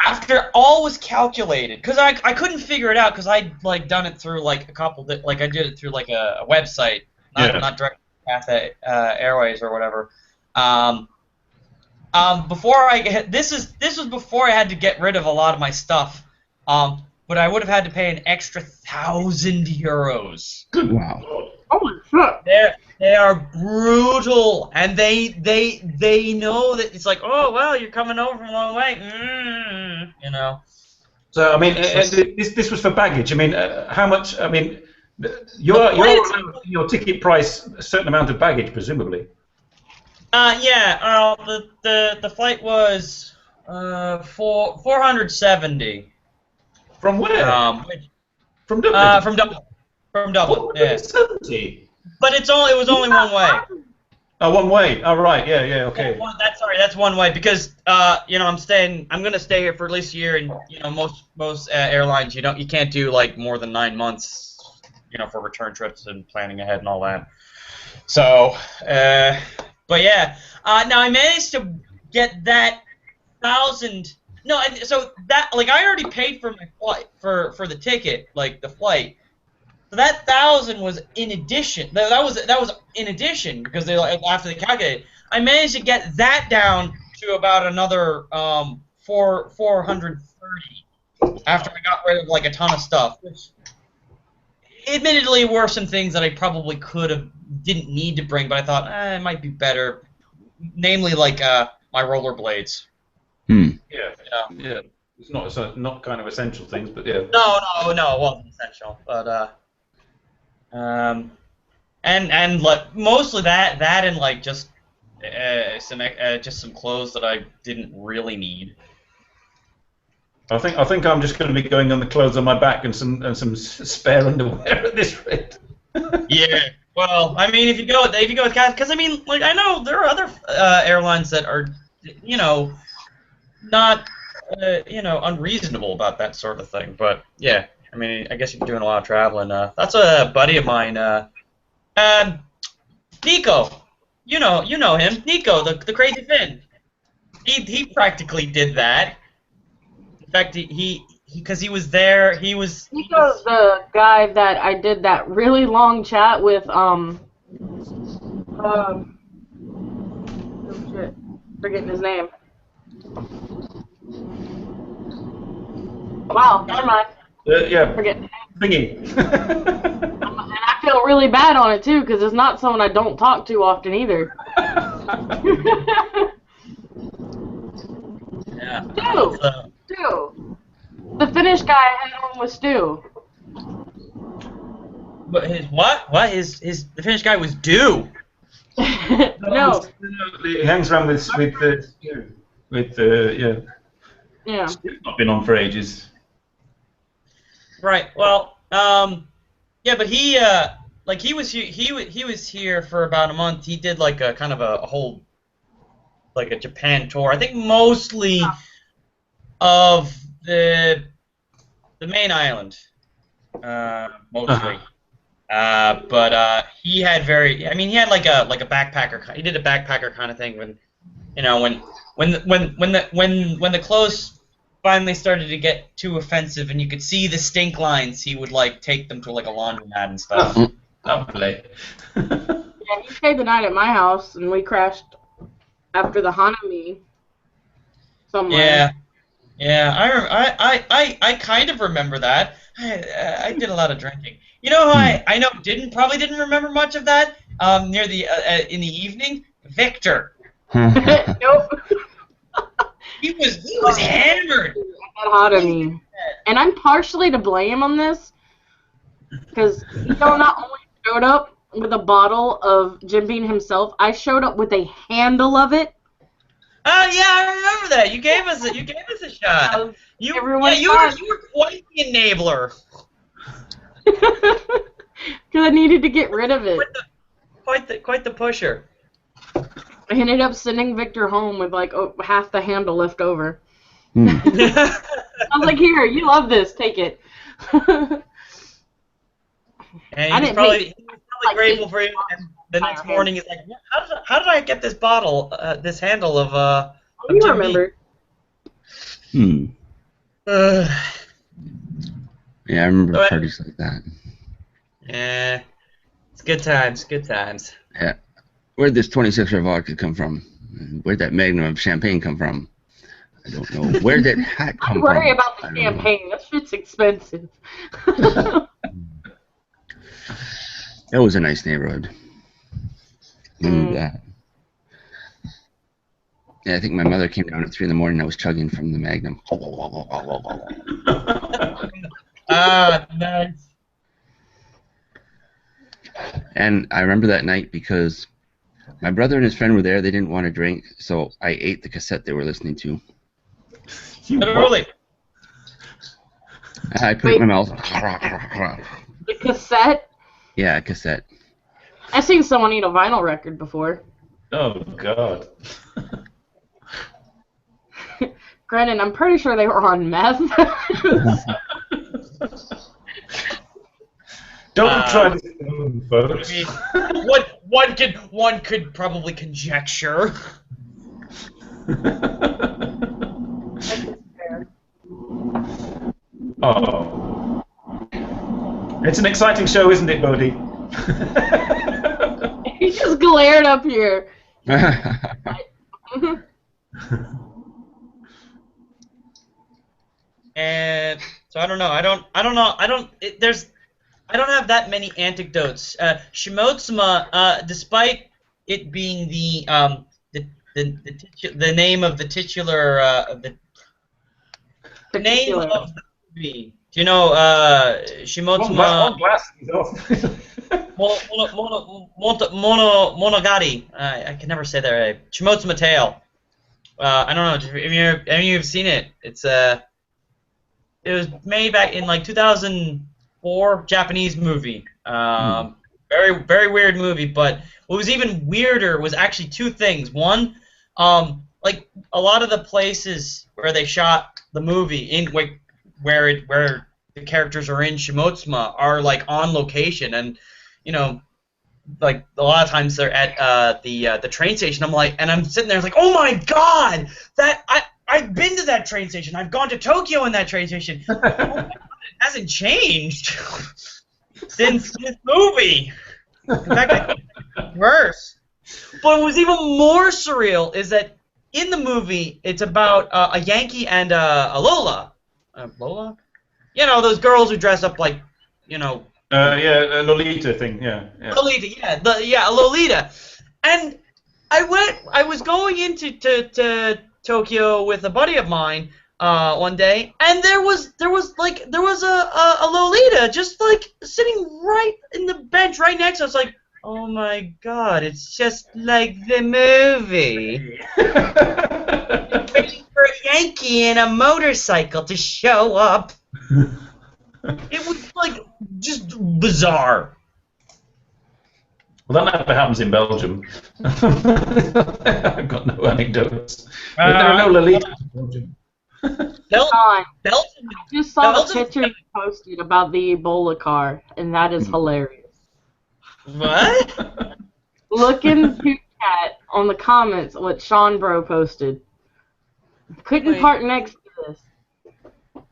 After all was calculated, because I couldn't figure it out, because I'd like done it through like I did it through like a website, not direct. Cathay Airways or whatever. This was before I had to get rid of a lot of my stuff. But I would have had to pay an extra 1,000 euros.
Wow.
Holy shit!
They are brutal, and they know that it's like, oh well, you're coming over from a long way,
So I mean, this was for baggage. I mean, how much? I mean. Your ticket price a certain amount of baggage, presumably.
Yeah. The flight was 470.
From where? From
Dublin.
Dublin.
From Dublin. Yeah.
470.
But it was only one way.
Oh, one way. Oh, right. Yeah. Okay.
That's one way because I'm gonna stay here for at least a year, and most airlines you can't do like more than 9 months. For return trips and planning ahead and all that. So, but yeah. Now I managed to get that 1,000. No, so that I already paid for my flight for the ticket, like the flight. So that 1,000 was in addition. That was in addition because after they calculated, I managed to get that down to about another 430 after I got rid of like a ton of stuff, which. Admittedly, were some things that I probably didn't need to bring, but I thought it might be better. Namely, like my rollerblades.
Yeah. It's not kind of essential things, but yeah.
No, it wasn't essential, but and like mostly that and like just some clothes that I didn't really need.
I think I'm just going to be going on the clothes on my back and some spare underwear at this rate.
Yeah. Well, I mean, if you go with Cathay, because I mean, like I know there are other airlines that are, not, unreasonable about that sort of thing. But yeah, I mean, I guess you're doing a lot of traveling. That's a buddy of mine, Nico. You know him, Nico, the crazy Finn. He practically did that. In fact, because he was there, Nico's
the guy that I did that really long chat with, oh shit, forgetting his name. Wow, never mind.
Yeah,
Forget.
thingy.
And I feel really bad on it too, because it's not someone I don't talk to often either.
Yeah.
Stu! Stu! The Finnish guy I had on was Stu.
But his what? What? The Finnish guy was due.
No.
He hangs around with yeah.
Yeah.
Stu's not been on for ages.
Right. Well, yeah, but he was here. He was here for about a month. He did like a kind of a whole like a Japan tour. I think mostly of the main island, mostly. But he had he had like a backpacker. He did a backpacker kind of thing when the clothes finally started to get too offensive and you could see the stink lines, he would like take them to like a laundromat and stuff.
Lovely.
Yeah, he stayed the night at my house, and we crashed after the Hanami somewhere.
Yeah. I kind of remember that. I did a lot of drinking. You know who I know probably didn't remember much of that near the in the evening? Victor.
Nope.
He was hammered.
That Hanami. And I'm partially to blame on this, because not only showed up with a bottle of Jim Beam himself, I showed up with a handle of it.
Oh yeah, I remember that. You gave us a shot. You were quite the enabler.
Because I needed to get rid of it.
Quite the pusher.
I ended up sending Victor home with like half the handle left over.
Mm.
I was like, "Here, you love this. Take it."
And he's probably grateful for you. And the next morning, he's like, "How did I get this bottle, this handle of
you remember?
Yeah, I remember parties like that.
Yeah, it's good times. Good times.
Yeah. Where'd this 26er vodka come from? Where'd that Magnum of champagne come from? I don't know. Where'd that hat come from?
Don't worry about the champagne. That shit's expensive.
It was a nice neighborhood. Remember that. Yeah, I think my mother came down at 3 in the morning. I was chugging from the Magnum.
Nice.
And I remember that night because my brother and his friend were there. They didn't want to drink, so I ate the cassette they were listening to.
Literally.
I put it in my mouth.
The cassette?
Yeah, a cassette.
I've seen someone eat a vinyl record before.
Oh, God.
Granted, I'm pretty sure they were on meth.
Don't try this at home, folks.
I mean, one could probably conjecture.
Oh. It's an exciting show, isn't it, Bodhi?
He just glared up here.
And so I don't know. I don't have that many anecdotes. Shimotsuma, despite it being the name of the titular the name of the movie. Do you know Shimotsuma? Monogari. I can never say that right. Shimotsuma Tale. I don't know if any of you have seen it. It was made back in like 2004, Japanese movie. Very, very weird movie. But what was even weirder was actually two things. One, like a lot of the places where they shot the movie where the characters are in Shimotsuma are like on location, and like a lot of times they're at the train station. I'm sitting there like, oh my god, I've been to that train station. I've gone to Tokyo in that train station. Oh my god, it hasn't changed since this movie. In fact, I think it's worse. But what was even more surreal is that in the movie, it's about a Yankee and a Lola. Lola? you know, those girls who dress up like, you know.
Yeah, a Lolita thing. Yeah.
Lolita, yeah, a Lolita. And I was going into to Tokyo with a buddy of mine one day, and there was a Lolita just like sitting right in the bench right next to us. Like, oh my God, it's just like the movie. Waiting for a Yankee in a motorcycle to show up. It was like just bizarre.
Well, that never happens in Belgium. I've got no anecdotes. But there are no Lolitas in Belgium.
I
Belgium.
just saw the picture you posted about the Ebola car, and that is hilarious.
What?
Look in the chat on the comments what Sean Bro posted. Couldn't
Wait.
part next to this.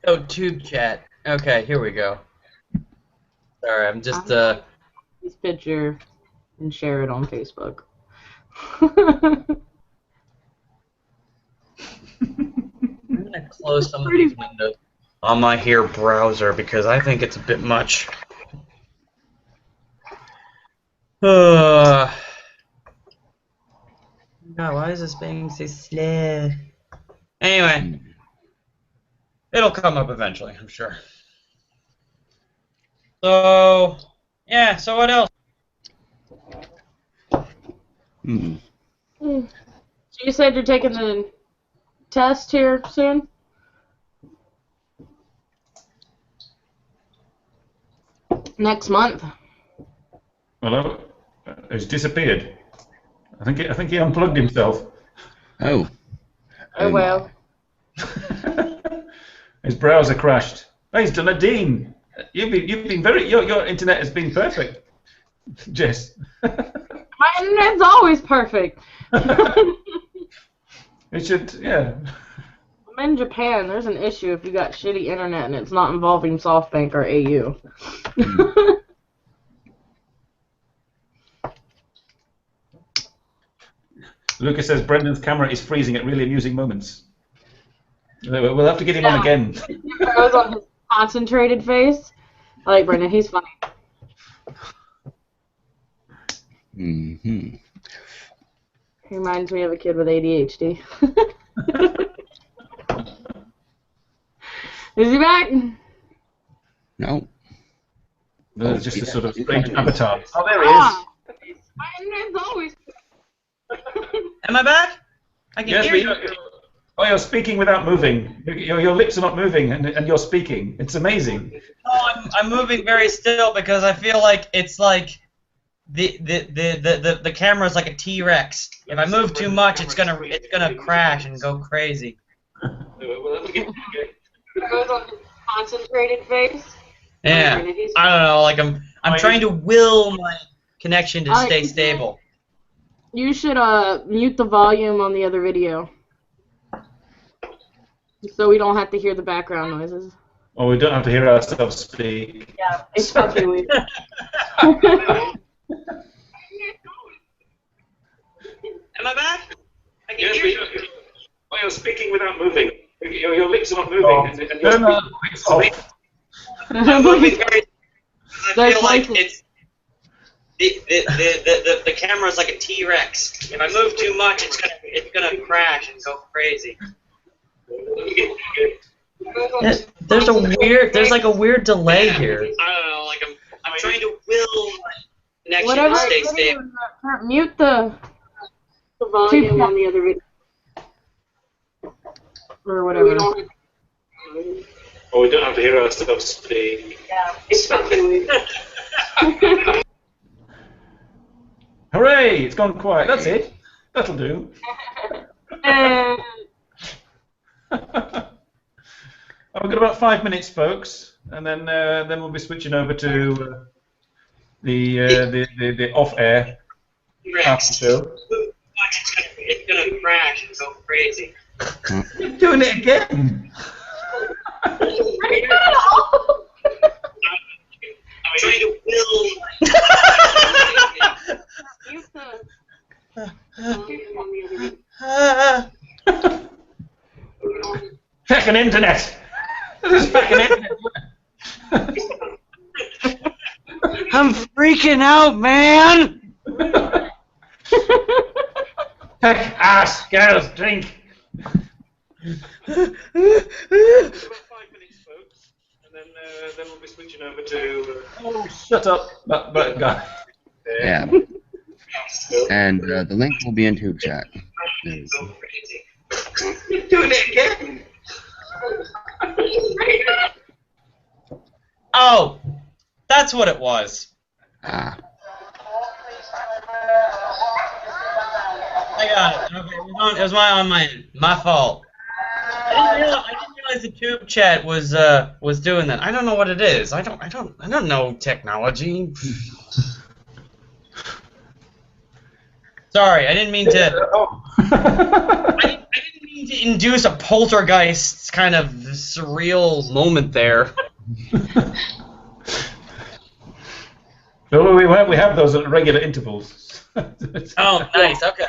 Oh, tube chat. Okay, here we go. Sorry, I'm just
This picture and share it on Facebook.
I'm gonna close some of these windows on my here browser because I think it's a bit much. God, why is this being so slow? Anyway, it'll come up eventually, I'm sure. So, yeah. So what else?
Hmm.
So you said you're taking the test here soon? Next month.
Well, he's disappeared. I think he unplugged himself.
Oh.
Oh well.
His browser crashed. Oh, he's done a Dean. You've been very. Your internet has been perfect, Jess.
My internet's always perfect.
It should, yeah.
I'm in Japan. There's an issue if you got shitty internet and it's not involving SoftBank or AU.
Lucas says Brendan's camera is freezing at really amusing moments. We'll have to get him on again.
Goes on his concentrated face. I like Brendan. He's funny.
Mm-hmm.
He reminds me of a kid with ADHD. Is he back?
No.
There's just a sort of strange avatar. Oh, there he is.
My internet's always.
Am I back? I can
Yes,
hear you.
Oh, you're speaking without moving. Your lips are not moving, and you're speaking. It's amazing.
No, I'm moving very still because I feel like it's like the camera's like a T-Rex. If I move too much, it's gonna crash and go crazy.
Goes on his concentrated face.
Yeah, I don't know. Like I'm trying to will my connection to stay stable.
You should mute the volume on the other video, so we don't have to hear the background noises.
Oh, we don't have to hear ourselves speak.
Yeah, it's fucking weird.
Am I back? I can hear you.
Oh, you're speaking without moving. Your lips are not moving, and you're speaking.
I'm moving very. I feel like
There's
it's the camera's like a T-Rex. If I move too much, it's gonna crash and go crazy. There's like a weird delay here. I don't know. Like I'm trying to will my connection to stay stable.
Mute the volume on the other video. Or whatever.
Oh, we don't have to hear ourselves speak.
Yeah, it's fucking weird.
Hooray! It's gone quiet. That's it. That'll do. We've got about 5 minutes, folks, and then we'll be switching over to the off-air after show.
It's gonna crash and go crazy.
You're doing it again.
I'm trying to will.
Fucking internet. This is fucking internet.
I'm freaking out, man.
Heck, ass, girls, drink. About 5 minutes, folks, and then we'll be switching over to. Oh, shut up, that guy.
Yeah. And the link will be in tube chat.
You're doing it again.
Oh, that's what it was.
Ah.
I got it. Okay, it was my fault. I didn't realize the tube chat was doing that. I don't know what it is. I don't know technology. Sorry, I didn't mean to. I didn't mean to induce a poltergeist kind of surreal moment there.
No, we have those at regular intervals.
Oh, nice. Okay.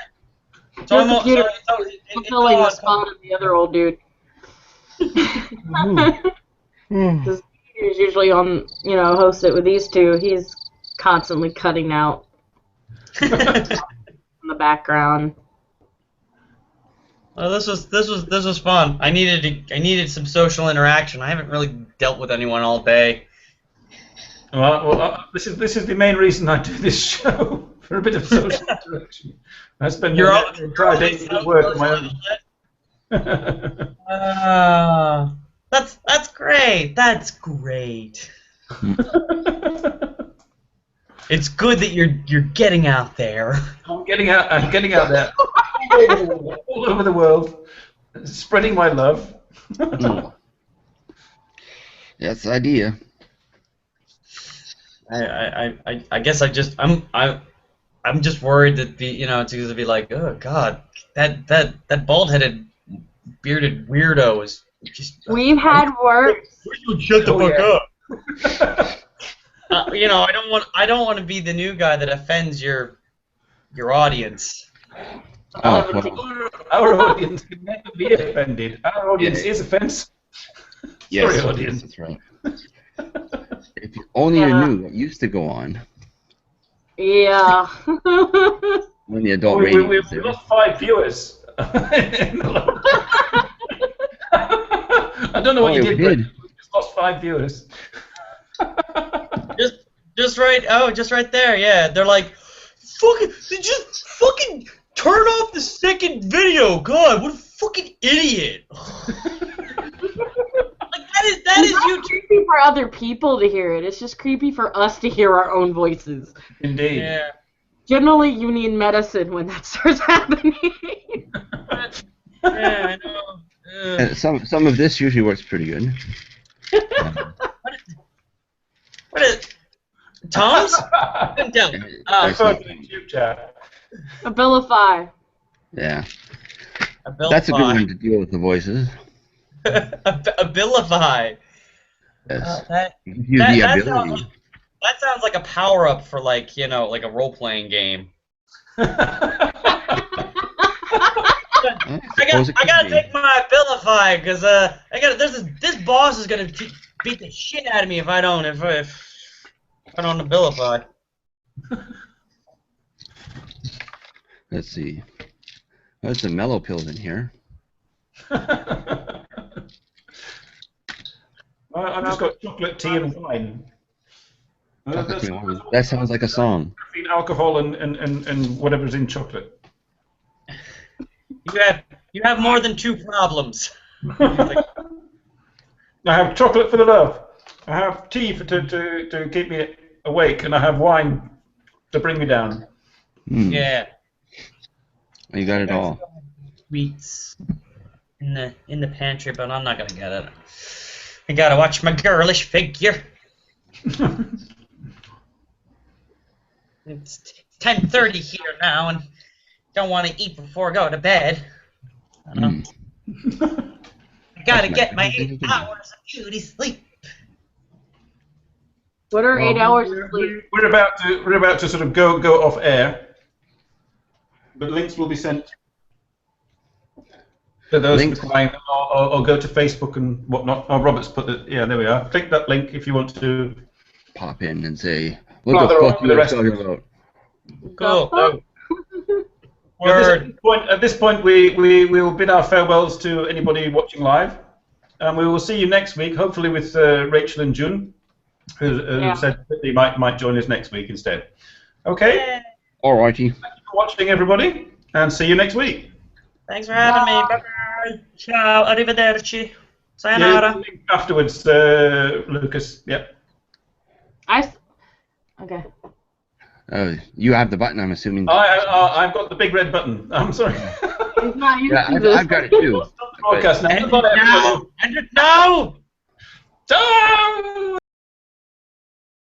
So
Your computer fulfilling the spot of the other old dude. Because he's usually on, host it with these two. He's constantly cutting out in the background.
Well, this was fun. I needed some social interaction. I haven't really dealt with anyone all day.
Well, this is the main reason I do this show, for a bit of social interaction. I spend Fridays at work on my own.
That's great. That's great. It's good that you're getting out there.
I'm getting out there, all over the world, spreading my love.
That's the idea.
I guess I'm just worried that it's going to be like, oh God, that bald-headed bearded weirdo is just.
We've had worse.
Shut the fuck up. I don't want to be the new guy that offends your audience.
Oh,
Our audience can never be offended. Our audience is offense.
yes,
Sorry, audience.
that's right. If you only knew what used to go on
Yeah.
when the adult radio was
we
there.
lost 5 viewers. I don't know what you did, but we just lost 5 viewers.
just right there, yeah. They're like, just fucking turn off the second video. God, what a fucking idiot. That is
it's not creepy for other people to hear it. It's just creepy for us to hear our own voices.
Indeed.
Yeah.
Generally, you need medicine when that starts happening.
Yeah, I know.
Some of this usually works pretty good.
What is Tom's? Couldn't tell.
YouTube chat.
Abilify.
Yeah. That's a good one to deal with the voices.
Abilify.
Yes.
That sounds like a power-up for like a role-playing game. I gotta take my Abilify because this boss is gonna beat the shit out of me if I don't Abilify.
Let's see. There's some mellow pills in here.
I've just got chocolate, tea, and wine.
That sounds like a song.
Caffeine, alcohol, and whatever's in chocolate.
You have more than 2 problems.
I have chocolate for the love. I have tea to keep me awake, and I have wine to bring me down.
Yeah.
You got it all.
Sweets in the pantry, but I'm not gonna get it. I gotta watch my girlish figure. It's 10:30 here now, and don't want to eat before I go to bed. I don't know. I gotta get my 8 hours of beauty sleep.
What are 8 hours of sleep?
We're about to sort of go off air, but links will be sent to those replying, or go to Facebook and whatnot. Oh, Robert's put the there we are. Click that link if you want to
pop in and say, Look
Rather
what
off with the rest
talking
of
about.
Cool.
Oh.
Word.
At this point, we will bid our farewells to anybody watching live, and we will see you next week, hopefully with Rachel and June, who said that they might join us next week instead. Okay.
Yeah.
Alrighty.
Thank you for watching, everybody, and see you next week.
Thanks for having me. Bye-bye. Ciao. Arrivederci. Sayonara.
Afterwards, Lucas. Yep.
Okay.
You have the button, I'm assuming.
I've got the big red button. I'm sorry.
He's not used
Yeah,
to this.
I've got it too.
Stop the broadcast now.
End it
Goodbye,
now.
everybody.
End it now.
Ciao!